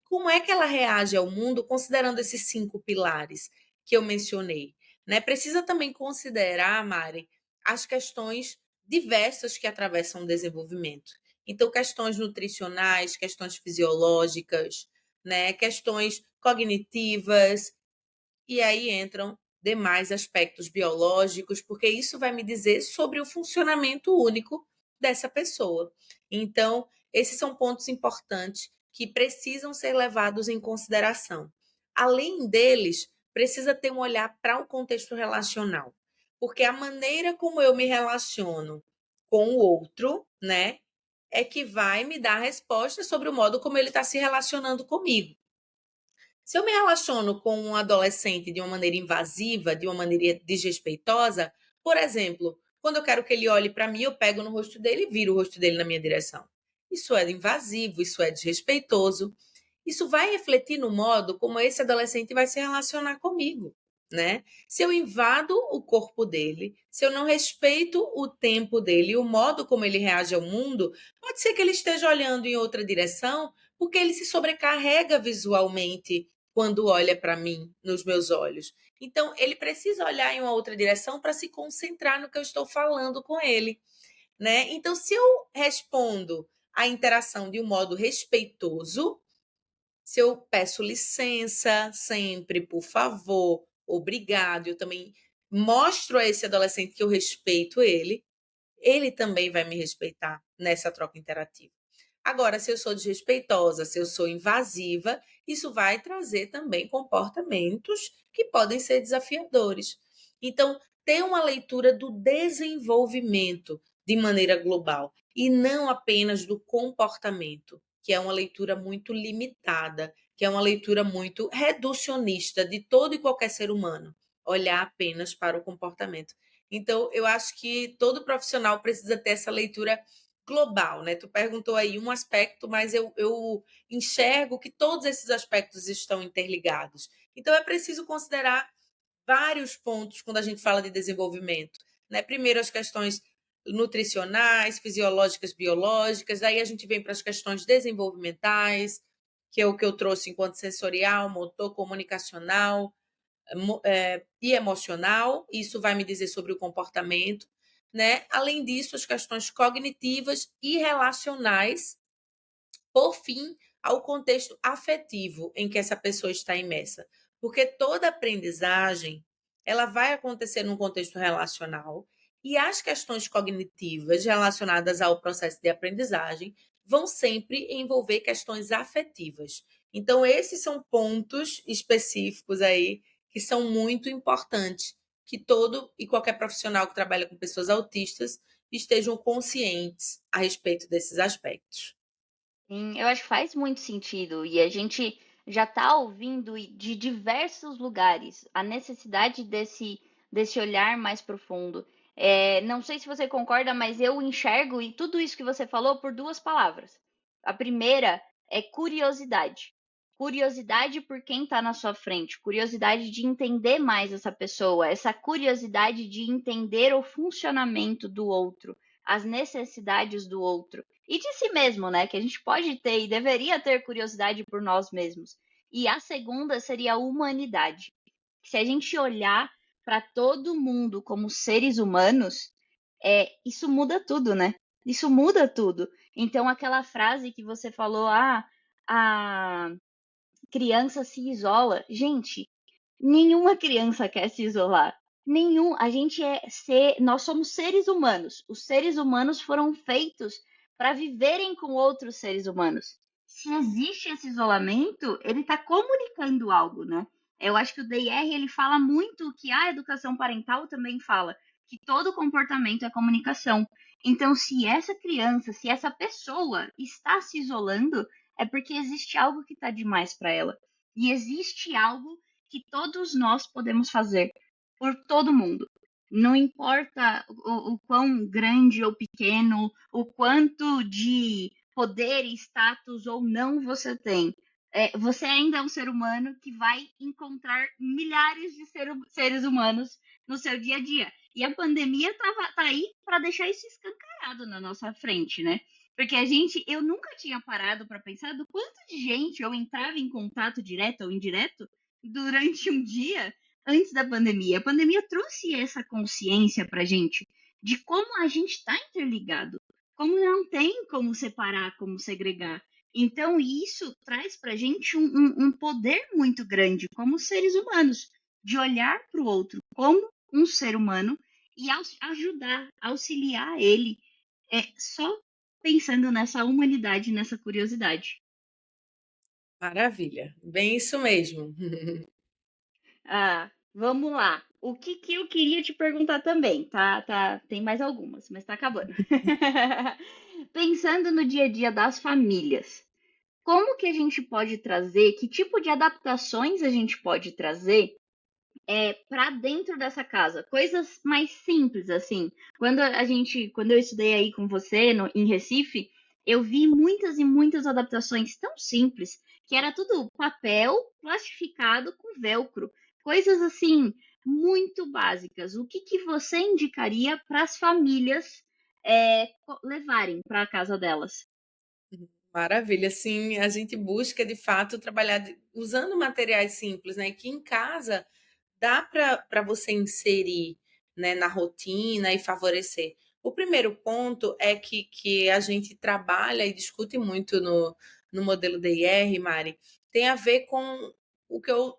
Como é que ela reage ao mundo considerando esses 5 pilares que eu mencionei, né? Precisa também considerar, Mari, as questões diversas que atravessam o desenvolvimento. Então, questões nutricionais, questões fisiológicas, né? Questões cognitivas, e aí entram demais aspectos biológicos, porque isso vai me dizer sobre o funcionamento único dessa pessoa. Então, esses são pontos importantes que precisam ser levados em consideração. Além deles, precisa ter um olhar para o contexto relacional, porque a maneira como eu me relaciono com o outro, né, é que vai me dar resposta sobre o modo como ele está se relacionando comigo. Se eu me relaciono com um adolescente de uma maneira invasiva, de uma maneira desrespeitosa, por exemplo, quando eu quero que ele olhe para mim, eu pego no rosto dele e viro o rosto dele na minha direção. Isso é invasivo, isso é desrespeitoso. Isso vai refletir no modo como esse adolescente vai se relacionar comigo, né? Se eu invado o corpo dele, se eu não respeito o tempo dele, o modo como ele reage ao mundo, pode ser que ele esteja olhando em outra direção, porque ele se sobrecarrega visualmente quando olha para mim, nos meus olhos. Então, ele precisa olhar em uma outra direção para se concentrar no que eu estou falando com ele, né? Então, se eu respondo a interação de um modo respeitoso, se eu peço licença sempre, por favor, obrigado, eu também mostro a esse adolescente que eu respeito ele, ele também vai me respeitar nessa troca interativa. Agora, se eu sou desrespeitosa, se eu sou invasiva, isso vai trazer também comportamentos que podem ser desafiadores. Então, ter uma leitura do desenvolvimento de maneira global e não apenas do comportamento, que é uma leitura muito limitada, que é uma leitura muito reducionista de todo e qualquer ser humano, olhar apenas para o comportamento. Então, eu acho que todo profissional precisa ter essa leitura global, né? Tu perguntou aí um aspecto, mas eu enxergo que todos esses aspectos estão interligados. Então, é preciso considerar vários pontos quando a gente fala de desenvolvimento, né? Primeiro, as questões nutricionais, fisiológicas, biológicas, aí a gente vem para as questões desenvolvimentais, que é o que eu trouxe enquanto sensorial, motor, comunicacional, e emocional, isso vai me dizer sobre o comportamento, né? Além disso, as questões cognitivas e relacionais, por fim, ao contexto afetivo em que essa pessoa está imersa. Porque toda aprendizagem, ela vai acontecer num contexto relacional e as questões cognitivas relacionadas ao processo de aprendizagem vão sempre envolver questões afetivas. Então, esses são pontos específicos aí que são muito importantes que todo e qualquer profissional que trabalha com pessoas autistas estejam conscientes a respeito desses aspectos. Sim, eu acho que faz muito sentido e a gente já está ouvindo de diversos lugares a necessidade desse olhar mais profundo. Não sei se você concorda, mas eu enxergo e tudo isso que você falou por duas palavras. A primeira é curiosidade. Curiosidade por quem está na sua frente, curiosidade de entender mais essa pessoa, essa curiosidade de entender o funcionamento do outro, as necessidades do outro. E de si mesmo, né? Que a gente pode ter e deveria ter curiosidade por nós mesmos. E a segunda seria a humanidade. Se a gente olhar para todo mundo como seres humanos, isso muda tudo, né? Isso muda tudo. Então, aquela frase que você falou, a criança se isola. Gente, nenhuma criança quer se isolar. Nenhum. A gente nós somos seres humanos. Os seres humanos foram feitos para viverem com outros seres humanos. Se existe esse isolamento, ele está comunicando algo, né? Eu acho que o DIR ele fala muito que a educação parental também fala que todo comportamento é comunicação. Então, se essa criança, se essa pessoa está se isolando, é porque existe algo que está demais para ela. E existe algo que todos nós podemos fazer por todo mundo. Não importa o quão grande ou pequeno, o quanto de poder, status ou não você tem. Você ainda é um ser humano que vai encontrar milhares de seres humanos no seu dia a dia. E a pandemia tá aí para deixar isso escancarado na nossa frente, né? Porque eu nunca tinha parado para pensar do quanto de gente eu entrava em contato direto ou indireto durante um dia antes da pandemia. A pandemia trouxe essa consciência para gente de como a gente está interligado, como não tem como separar, como segregar. Então, isso traz para gente um poder muito grande como seres humanos, de olhar para o outro como um ser humano e ajudar, auxiliar ele, só pensando nessa humanidade, nessa curiosidade. Maravilha, bem isso mesmo. Vamos lá. O que que eu queria te perguntar também, tá? Tem mais algumas, mas tá acabando. Pensando no dia a dia das famílias, como que a gente pode trazer, que tipo de adaptações a gente pode trazer para dentro dessa casa, coisas mais simples assim. Quando eu estudei aí com você em Recife, eu vi muitas e muitas adaptações tão simples que era tudo papel plastificado com velcro, coisas assim muito básicas. O que que você indicaria para as famílias levarem para a casa delas? Maravilha, sim, a gente busca de fato trabalhar usando materiais simples, né? Que em casa dá para você inserir, né, na rotina e favorecer. O primeiro ponto é que a gente trabalha e discute muito no modelo DIR, Mari, tem a ver com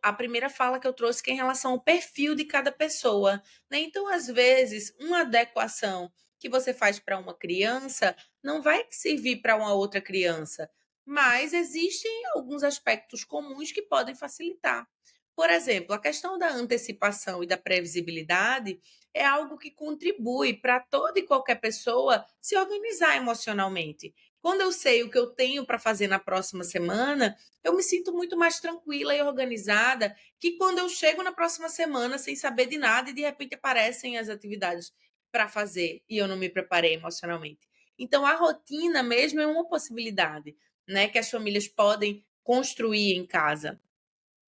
a primeira fala que eu trouxe, que é em relação ao perfil de cada pessoa, né? Então, às vezes, uma adequação que você faz para uma criança não vai servir para uma outra criança, mas existem alguns aspectos comuns que podem facilitar. Por exemplo, a questão da antecipação e da previsibilidade é algo que contribui para toda e qualquer pessoa se organizar emocionalmente. Quando eu sei o que eu tenho para fazer na próxima semana, eu me sinto muito mais tranquila e organizada que quando eu chego na próxima semana sem saber de nada e de repente aparecem as atividades para fazer e eu não me preparei emocionalmente. Então, a rotina mesmo é uma possibilidade, né, que as famílias podem construir em casa.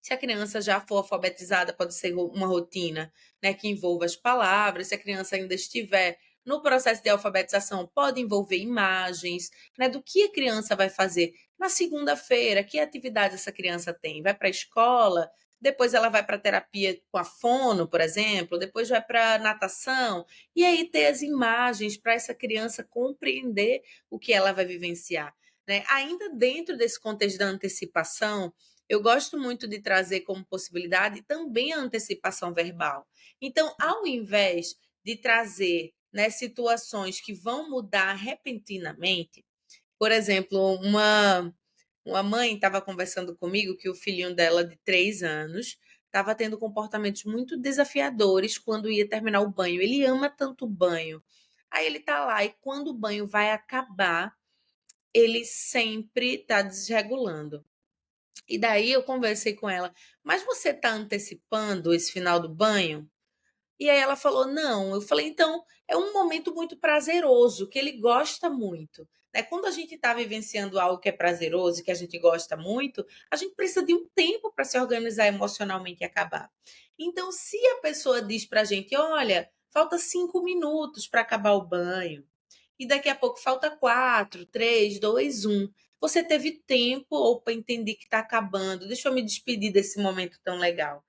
Se a criança já for alfabetizada, pode ser uma rotina, né, que envolva as palavras. Se a criança ainda estiver no processo de alfabetização, pode envolver imagens, né, do que a criança vai fazer na segunda-feira, que atividade essa criança tem? Vai para a escola, depois ela vai para a terapia com a fono, por exemplo, depois vai para a natação, e aí ter as imagens para essa criança compreender o que ela vai vivenciar. Né? Ainda dentro desse contexto da antecipação, eu gosto muito de trazer como possibilidade também a antecipação verbal. Então, ao invés de trazer, né, situações que vão mudar repentinamente, por exemplo, uma mãe estava conversando comigo que o filhinho dela, de 3 anos, estava tendo comportamentos muito desafiadores quando ia terminar o banho. Ele ama tanto o banho. Aí ele tá lá e quando o banho vai acabar, ele sempre está desregulando. E daí eu conversei com ela, mas você está antecipando esse final do banho? E aí ela falou, não. Eu falei, então é um momento muito prazeroso, que ele gosta muito. Né? Quando a gente está vivenciando algo que é prazeroso, que a gente gosta muito, a gente precisa de um tempo para se organizar emocionalmente e acabar. Então, se a pessoa diz para a gente, olha, falta 5 minutos para acabar o banho, e daqui a pouco falta 4, 3, 2, 1. Você teve tempo, opa, entendi que está acabando, deixa eu me despedir desse momento tão legal.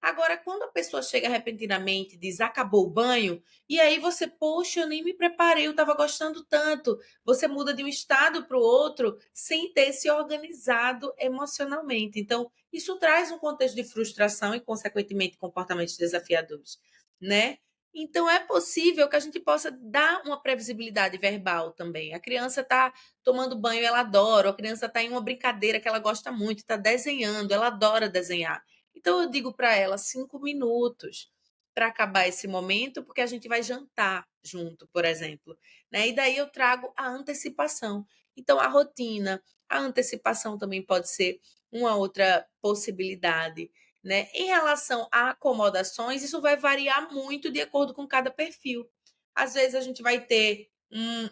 Agora, quando a pessoa chega repentinamente e diz acabou o banho, e aí você, poxa, eu nem me preparei, eu estava gostando tanto. Você muda de um estado para o outro sem ter se organizado emocionalmente. Então, isso traz um contexto de frustração e, consequentemente, comportamentos desafiadores, né? Então, é possível que a gente possa dar uma previsibilidade verbal também. A criança está tomando banho, ela adora, ou a criança está em uma brincadeira que ela gosta muito, está desenhando, ela adora desenhar. Então, eu digo para ela 5 minutos para acabar esse momento, porque a gente vai jantar junto, por exemplo. Né? E daí eu trago a antecipação. Então, a rotina, a antecipação também pode ser uma outra possibilidade. Né? Em relação a acomodações, isso vai variar muito de acordo com cada perfil. Às vezes a gente vai ter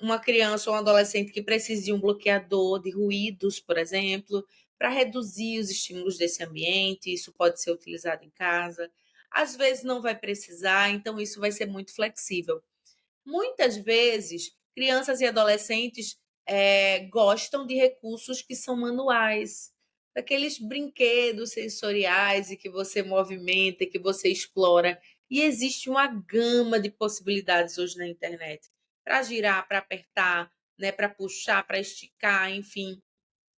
uma criança ou um adolescente que precisa de um bloqueador de ruídos, por exemplo, para reduzir os estímulos desse ambiente. Isso pode ser utilizado em casa. Às vezes não vai precisar, então isso vai ser muito flexível. Muitas vezes, crianças e adolescentes gostam de recursos que são manuais, daqueles brinquedos sensoriais e que você movimenta, que você explora. E existe uma gama de possibilidades hoje na internet para girar, para apertar, né, para puxar, para esticar, enfim.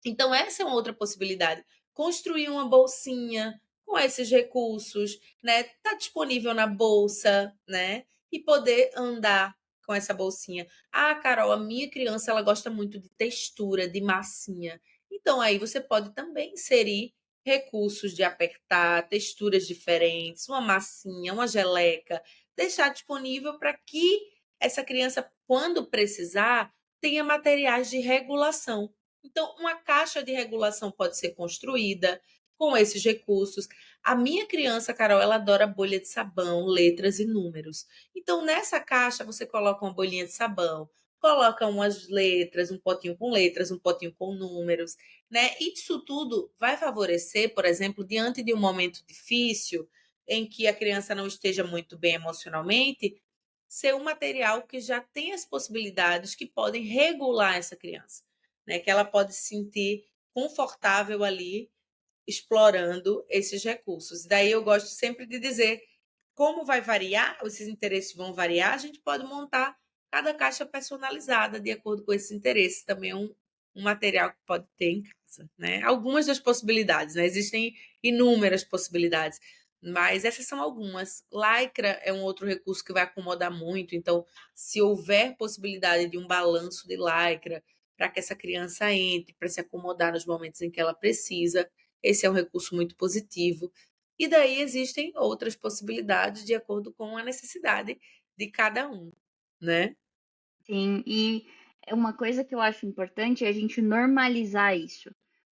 Então, essa é uma outra possibilidade. Construir uma bolsinha com esses recursos, né? Tá disponível na bolsa, né? E poder andar com essa bolsinha. Ah, Carol, a minha criança ela gosta muito de textura, de massinha. Então, aí você pode também inserir recursos de apertar, texturas diferentes, uma massinha, uma geleca, deixar disponível para que essa criança, quando precisar, tenha materiais de regulação. Então, uma caixa de regulação pode ser construída com esses recursos. A minha criança, Carol, ela adora bolha de sabão, letras e números. Então, nessa caixa, você coloca uma bolinha de sabão, coloca umas letras, um potinho com letras, um potinho com números, né? Isso tudo vai favorecer, por exemplo, diante de um momento difícil, em que a criança não esteja muito bem emocionalmente, ser um material que já tem as possibilidades que podem regular essa criança, né? Que ela pode se sentir confortável ali explorando esses recursos. Daí eu gosto sempre de dizer como vai variar, esses interesses vão variar, a gente pode montar cada caixa personalizada de acordo com esses interesses. Também é um material que pode ter em casa, né? Algumas das possibilidades, né? Existem inúmeras possibilidades, mas essas são algumas. Lycra é um outro recurso que vai acomodar muito, então, se houver possibilidade de um balanço de lycra para que essa criança entre, para se acomodar nos momentos em que ela precisa, esse é um recurso muito positivo. E daí existem outras possibilidades de acordo com a necessidade de cada um, né? Sim, e É uma coisa que eu acho importante é a gente normalizar isso.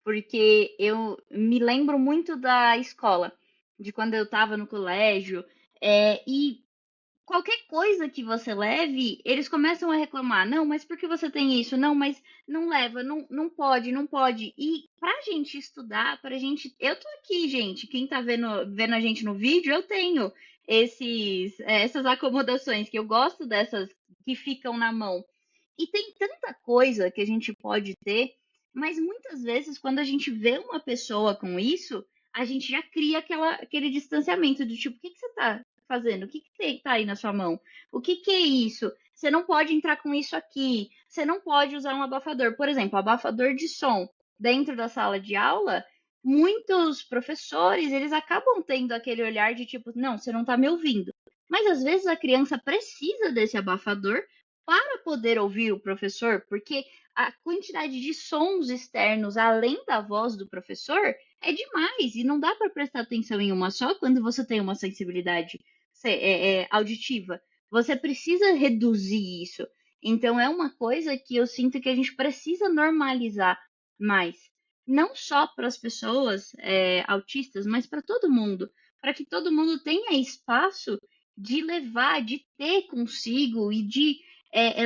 Porque eu me lembro muito da escola, de quando eu estava no colégio, e qualquer coisa que você leve, eles começam a reclamar. Não, mas por que você tem isso? Não, mas não leva, não, não pode, não pode. E pra gente estudar, pra gente. Eu tô aqui, gente. Quem tá vendo a gente no vídeo, eu tenho essas acomodações, que eu gosto dessas que ficam na mão. E tem tanta coisa que a gente pode ter, mas muitas vezes, quando a gente vê uma pessoa com isso, a gente já cria aquele distanciamento do tipo, o que que você tá fazendo? O que que tá aí na sua mão? O que que é isso? Você não pode entrar com isso aqui. Você não pode usar um abafador. Por exemplo, abafador de som dentro da sala de aula. Muitos professores, eles acabam tendo aquele olhar de tipo, não, você não tá me ouvindo. Mas às vezes a criança precisa desse abafador para poder ouvir o professor, porque a quantidade de sons externos além da voz do professor é demais e não dá para prestar atenção em uma só quando você tem uma sensibilidade auditiva. Você precisa reduzir isso. Então é uma coisa que eu sinto que a gente precisa normalizar mais, não só para as pessoas autistas, mas para todo mundo, para que todo mundo tenha espaço de levar, de ter consigo e de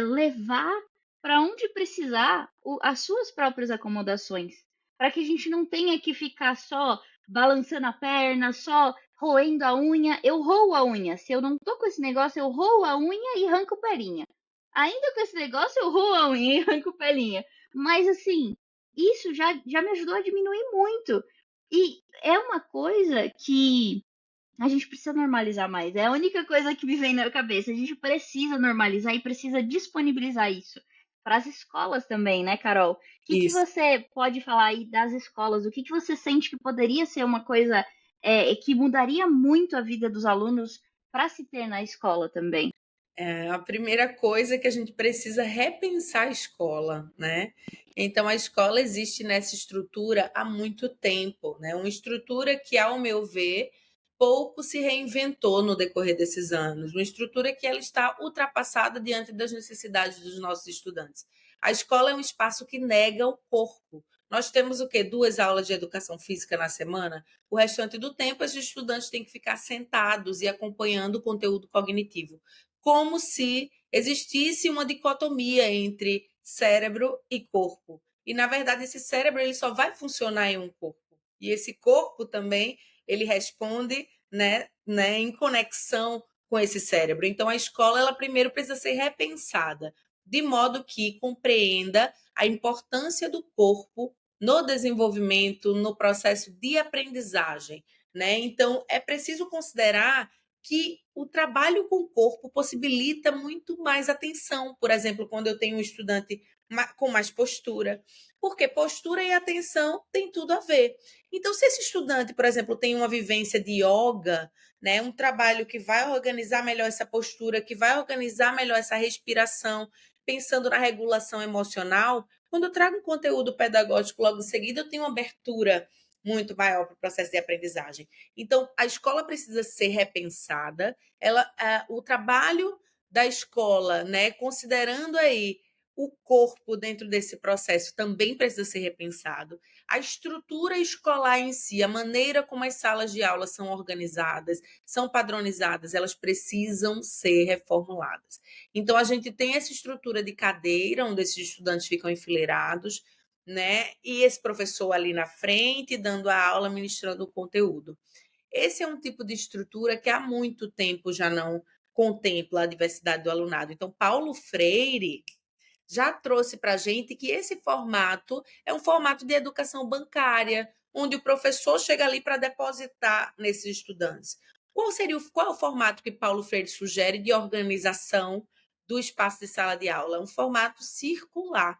levar para onde precisar as suas próprias acomodações, para que a gente não tenha que ficar só balançando a perna, só roendo a unha. Eu roo a unha. Se eu não tô com esse negócio, eu roo a unha e arranco pelinha. Ainda com esse negócio, eu roo a unha e arranco pelinha. Mas assim, isso já me ajudou a diminuir muito. E é uma coisa que a gente precisa normalizar mais. É a única coisa que me vem na cabeça. A gente precisa normalizar e precisa disponibilizar isso para as escolas também, né, Carol? O que que Isso. você pode falar aí das escolas? O que que você sente que poderia ser uma coisa que mudaria muito a vida dos alunos para se ter na escola também? A primeira coisa é que a gente precisa repensar a escola, né? Então, a escola existe nessa estrutura há muito tempo, né? Uma estrutura que, ao meu ver, pouco se reinventou no decorrer desses anos. Uma estrutura que ela está ultrapassada diante das necessidades dos nossos estudantes. A escola é um espaço que nega o corpo. Nós temos o quê? 2 aulas de educação física na semana. O restante do tempo, esses estudantes têm que ficar sentados e acompanhando o conteúdo cognitivo como se existisse uma dicotomia entre cérebro e corpo. E na verdade esse cérebro ele só vai funcionar em um corpo. E esse corpo também ele responde, em conexão com esse cérebro. Então a escola ela primeiro precisa ser repensada de modo que compreenda a importância do corpo no desenvolvimento, no processo de aprendizagem, né? Então é preciso considerar que o trabalho com o corpo possibilita muito mais atenção. Por exemplo, quando eu tenho um estudante com mais postura, porque postura e atenção tem tudo a ver. Então, se esse estudante, por exemplo, tem uma vivência de yoga, né, um trabalho que vai organizar melhor essa postura, que vai organizar melhor essa respiração, pensando na regulação emocional, quando eu trago um conteúdo pedagógico logo em seguida, eu tenho uma abertura muito maior para o processo de aprendizagem. Então, a escola precisa ser repensada. O trabalho da escola, né, considerando aí o corpo dentro desse processo, também precisa ser repensado. A estrutura escolar em si, a maneira como as salas de aula são organizadas, são padronizadas, elas precisam ser reformuladas. Então, a gente tem essa estrutura de cadeira, onde esses estudantes ficam enfileirados, né? E esse professor ali na frente, dando a aula, ministrando o conteúdo. Esse é um tipo de estrutura que há muito tempo já não contempla a diversidade do alunado. Então, Paulo Freire já trouxe para a gente que esse formato é um formato de educação bancária, onde o professor chega ali para depositar nesses estudantes. Qual é o formato que Paulo Freire sugere de organização do espaço de sala de aula? Um formato circular,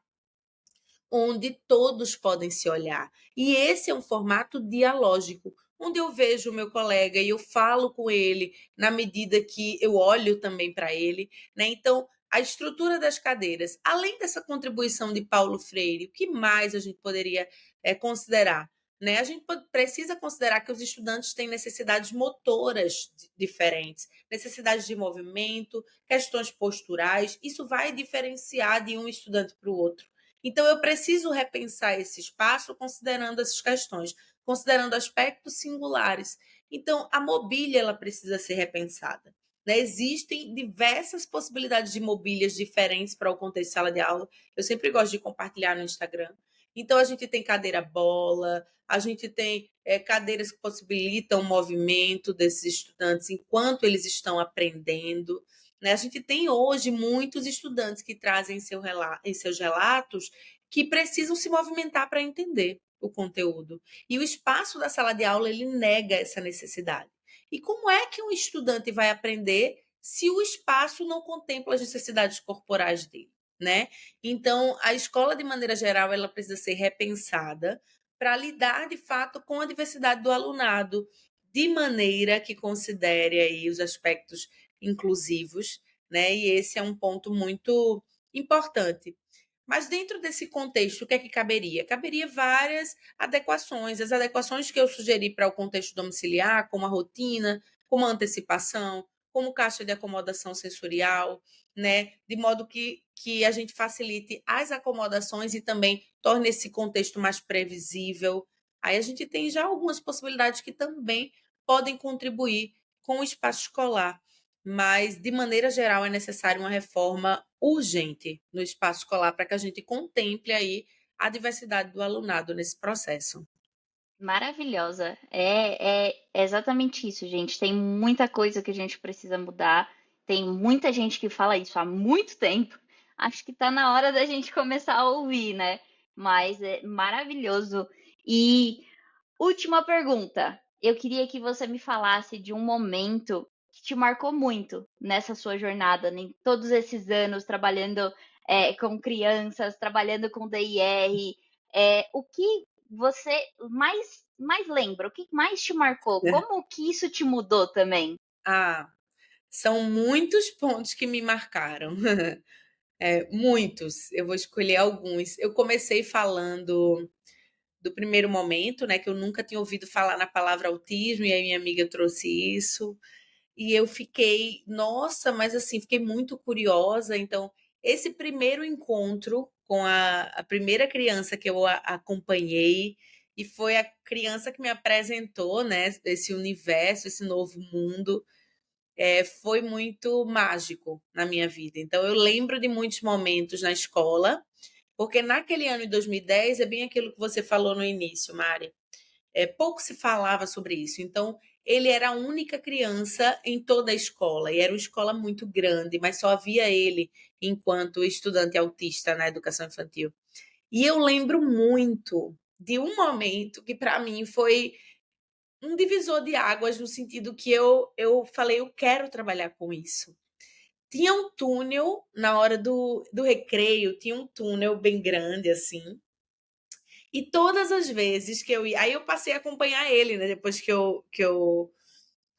onde todos podem se olhar. E esse é um formato dialógico, onde eu vejo o meu colega e eu falo com ele na medida que eu olho também para ele, né? Então, a estrutura das cadeiras, além dessa contribuição de Paulo Freire, o que mais a gente poderia considerar? né? A gente precisa considerar que os estudantes têm necessidades motoras diferentes, necessidades de movimento, questões posturais. Isso vai diferenciar de um estudante para o outro. Então, eu preciso repensar esse espaço considerando essas questões, considerando aspectos singulares. Então, a mobília ela precisa ser repensada, né? Existem diversas possibilidades de mobílias diferentes para o contexto de sala de aula. Eu sempre gosto de compartilhar no Instagram. Então, a gente tem cadeira bola, a gente tem cadeiras que possibilitam o movimento desses estudantes enquanto eles estão aprendendo, né? A gente tem hoje muitos estudantes que trazem em seus relatos que precisam se movimentar para entender o conteúdo. E o espaço da sala de aula ele nega essa necessidade. E como é que um estudante vai aprender se o espaço não contempla as necessidades corporais dele, né? Então, a escola, de maneira geral, ela precisa ser repensada para lidar, de fato, com a diversidade do alunado, de maneira que considere aí os aspectos inclusivos, né? E esse é um ponto muito importante. Mas dentro desse contexto, o que é que caberia? Caberia várias adequações. As adequações que eu sugeri para o contexto domiciliar, como a rotina, como a antecipação, como caixa de acomodação sensorial, né? De modo que a gente facilite as acomodações e também torne esse contexto mais previsível. Aí a gente tem já algumas possibilidades que também podem contribuir com o espaço escolar, mas de maneira geral é necessária uma reforma urgente no espaço escolar para que a gente contemple aí a diversidade do alunado nesse processo. Maravilhosa. É exatamente isso, gente. Tem muita coisa que a gente precisa mudar. Tem muita gente que fala isso há muito tempo. Acho que tá na hora da gente começar a ouvir, né? Mas é maravilhoso. E última pergunta. Eu queria que você me falasse de um momento que te marcou muito nessa sua jornada, em todos esses anos trabalhando com crianças, trabalhando com DIR. O que você mais lembra? O que mais te marcou? Como que isso te mudou também? Ah, são muitos pontos que me marcaram. Muitos. Eu vou escolher alguns. Eu comecei falando do primeiro momento, né, que eu nunca tinha ouvido falar na palavra autismo, e aí minha amiga trouxe isso. E eu fiquei, nossa, mas assim, fiquei muito curiosa. Então, esse primeiro encontro com a primeira criança que eu acompanhei, e foi a criança que me apresentou, né, esse universo, esse novo mundo, foi muito mágico na minha vida. Então, eu lembro de muitos momentos na escola, porque naquele ano de 2010 é bem aquilo que você falou no início, Mari. Pouco se falava sobre isso. Então, ele era a única criança em toda a escola, e era uma escola muito grande, mas só havia ele enquanto estudante autista na educação infantil. E eu lembro muito de um momento que, para mim, foi um divisor de águas, no sentido que eu falei, eu quero trabalhar com isso. Tinha um túnel na hora do recreio, tinha um túnel bem grande, assim, e todas as vezes que eu ia. Aí eu passei a acompanhar ele, né? Depois que eu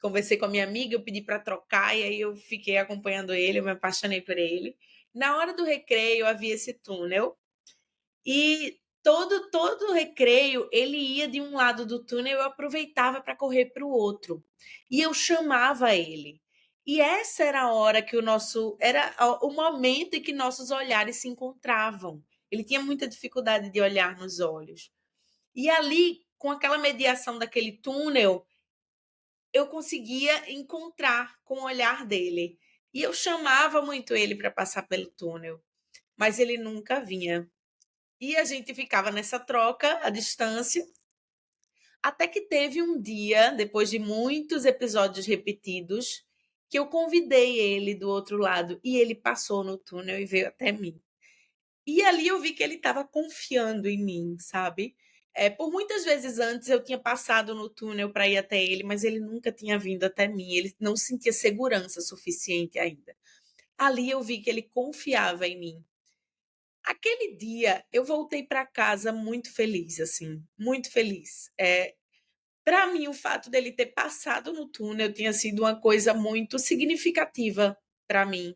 conversei com a minha amiga, eu pedi para trocar, e aí eu fiquei acompanhando ele, eu me apaixonei por ele. Na hora do recreio havia esse túnel, e todo recreio ele ia de um lado do túnel, eu aproveitava para correr para o outro. E eu chamava ele. E essa era a hora que o momento em que nossos olhares se encontravam. Ele tinha muita dificuldade de olhar nos olhos. E ali, com aquela mediação daquele túnel, eu conseguia encontrar com o olhar dele. E eu chamava muito ele para passar pelo túnel, mas ele nunca vinha. E a gente ficava nessa troca à distância, até que teve um dia, depois de muitos episódios repetidos, que eu convidei ele do outro lado e ele passou no túnel e veio até mim. E ali eu vi que ele estava confiando em mim, sabe? Por muitas vezes antes eu tinha passado no túnel para ir até ele, mas ele nunca tinha vindo até mim, ele não sentia segurança suficiente ainda. Ali eu vi que ele confiava em mim. Aquele dia eu voltei para casa muito feliz, assim, muito feliz. Para mim, o fato dele ter passado no túnel tinha sido uma coisa muito significativa para mim.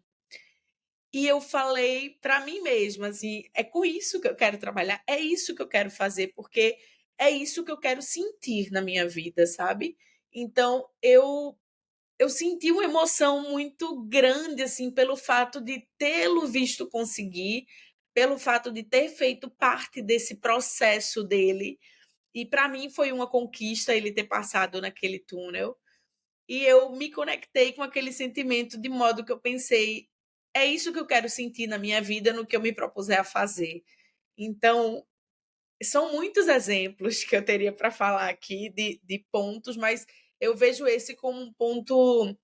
E eu falei para mim mesma, assim, é com isso que eu quero trabalhar, é isso que eu quero fazer, porque é isso que eu quero sentir na minha vida, sabe? Então, eu senti uma emoção muito grande, assim, pelo fato de tê-lo visto conseguir, pelo fato de ter feito parte desse processo dele. E para mim foi uma conquista ele ter passado naquele túnel. E eu me conectei com aquele sentimento de modo que eu pensei, é isso que eu quero sentir na minha vida, no que eu me propuser a fazer. Então, são muitos exemplos que eu teria para falar aqui de pontos, mas eu vejo esse como um ponto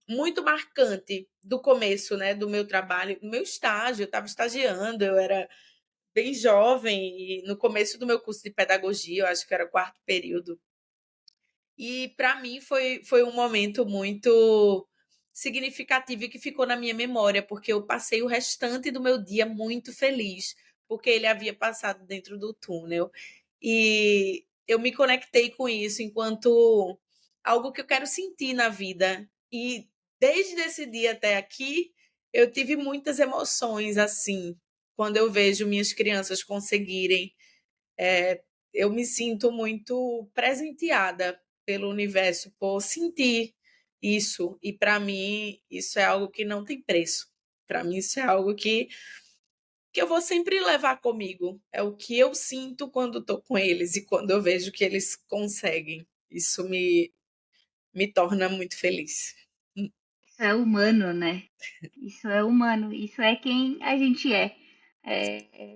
muito marcante do começo, né, do meu trabalho, do meu estágio. Eu estava estagiando, eu era bem jovem, e no começo do meu curso de pedagogia, eu acho que era o quarto período. E para mim foi um momento muito significativo e que ficou na minha memória, porque eu passei o restante do meu dia muito feliz, porque ele havia passado dentro do túnel. E eu me conectei com isso enquanto algo que eu quero sentir na vida. E desde esse dia até aqui, eu tive muitas emoções assim, quando eu vejo minhas crianças conseguirem. Eu me sinto muito presenteada pelo universo por sentir isso. E para mim, isso é algo que não tem preço. Para mim, isso é algo que eu vou sempre levar comigo. É o que eu sinto quando estou com eles e quando eu vejo que eles conseguem. Isso me torna muito feliz. Isso é humano, né? Isso é humano, isso é quem a gente é.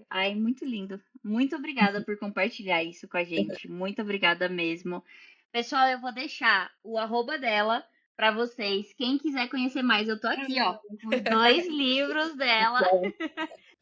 Ai, muito lindo. Muito obrigada por compartilhar isso com a gente. Muito obrigada mesmo. Pessoal, eu vou deixar o arroba dela para vocês. Quem quiser conhecer mais, eu tô aqui, ó, com os 2 livros dela. Bom,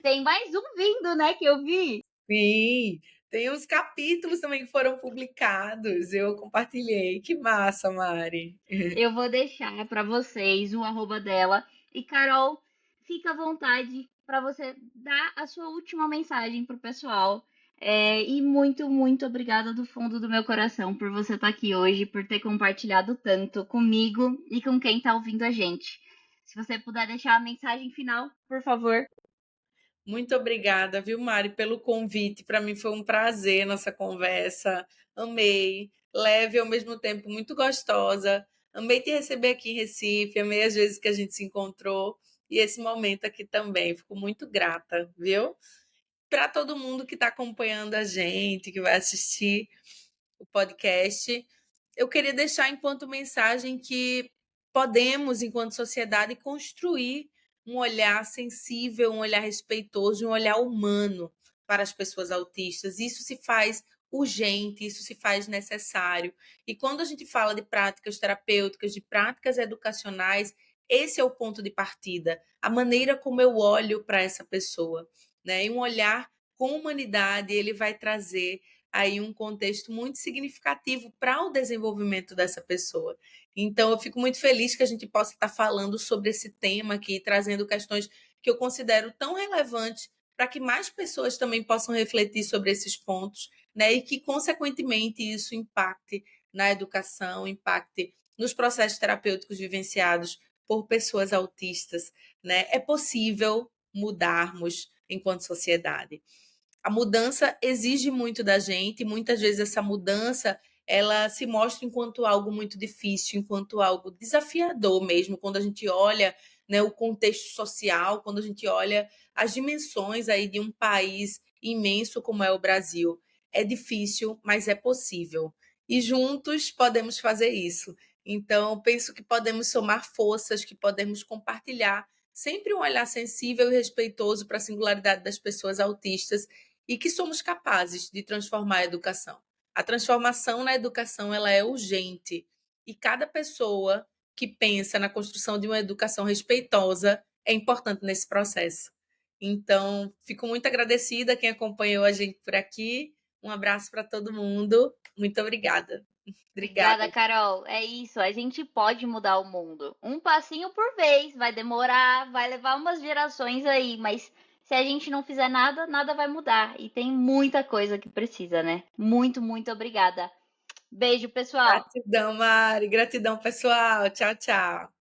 Tem mais um vindo, né, que eu vi. sim, tem uns capítulos também que foram publicados. Eu compartilhei. Que massa, Mari. Eu vou deixar para vocês o arroba dela. E Carol, fica à vontade para você dar a sua última mensagem pro pessoal. E muito, muito obrigada do fundo do meu coração por você estar aqui hoje, por ter compartilhado tanto comigo e com quem está ouvindo a gente. Se você puder deixar a mensagem final, por favor. Muito obrigada, viu, Mari, pelo convite. Para mim foi um prazer nossa conversa. Amei, leve e ao mesmo tempo muito gostosa. Amei te receber aqui em Recife, amei as vezes que a gente se encontrou e esse momento aqui também. Fico muito grata, viu? Para todo mundo que está acompanhando a gente, que vai assistir o podcast, eu queria deixar enquanto mensagem que podemos, enquanto sociedade, construir um olhar sensível, um olhar respeitoso, um olhar humano para as pessoas autistas. Isso se faz urgente, isso se faz necessário. E quando a gente fala de práticas terapêuticas, de práticas educacionais, esse é o ponto de partida, a maneira como eu olho para essa pessoa, né? E um olhar com humanidade, ele vai trazer aí um contexto muito significativo para o desenvolvimento dessa pessoa. Então, eu fico muito feliz que a gente possa estar falando sobre esse tema aqui, trazendo questões que eu considero tão relevantes para que mais pessoas também possam refletir sobre esses pontos, né? E que, consequentemente, isso impacte na educação, impacte nos processos terapêuticos vivenciados por pessoas autistas, né? É possível mudarmos enquanto sociedade. A mudança exige muito da gente, e muitas vezes essa mudança ela se mostra enquanto algo muito difícil, enquanto algo desafiador mesmo, quando a gente olha, né, o contexto social, quando a gente olha as dimensões aí de um país imenso como é o Brasil. É difícil, mas é possível. E juntos podemos fazer isso. Então, penso que podemos somar forças, que podemos compartilhar sempre um olhar sensível e respeitoso para a singularidade das pessoas autistas e que somos capazes de transformar a educação. A transformação na educação ela é urgente e cada pessoa que pensa na construção de uma educação respeitosa é importante nesse processo. Então, fico muito agradecida a quem acompanhou a gente por aqui. Um abraço para todo mundo. Muito obrigada. Obrigada, Obrigada. Carol. É isso, a gente pode mudar o mundo. Um passinho por vez, vai demorar, vai levar umas gerações aí, mas se a gente não fizer nada, nada vai mudar. E tem muita coisa que precisa, né? Muito, muito obrigada. Beijo, pessoal. Gratidão, Mari. Gratidão, pessoal. Tchau, tchau.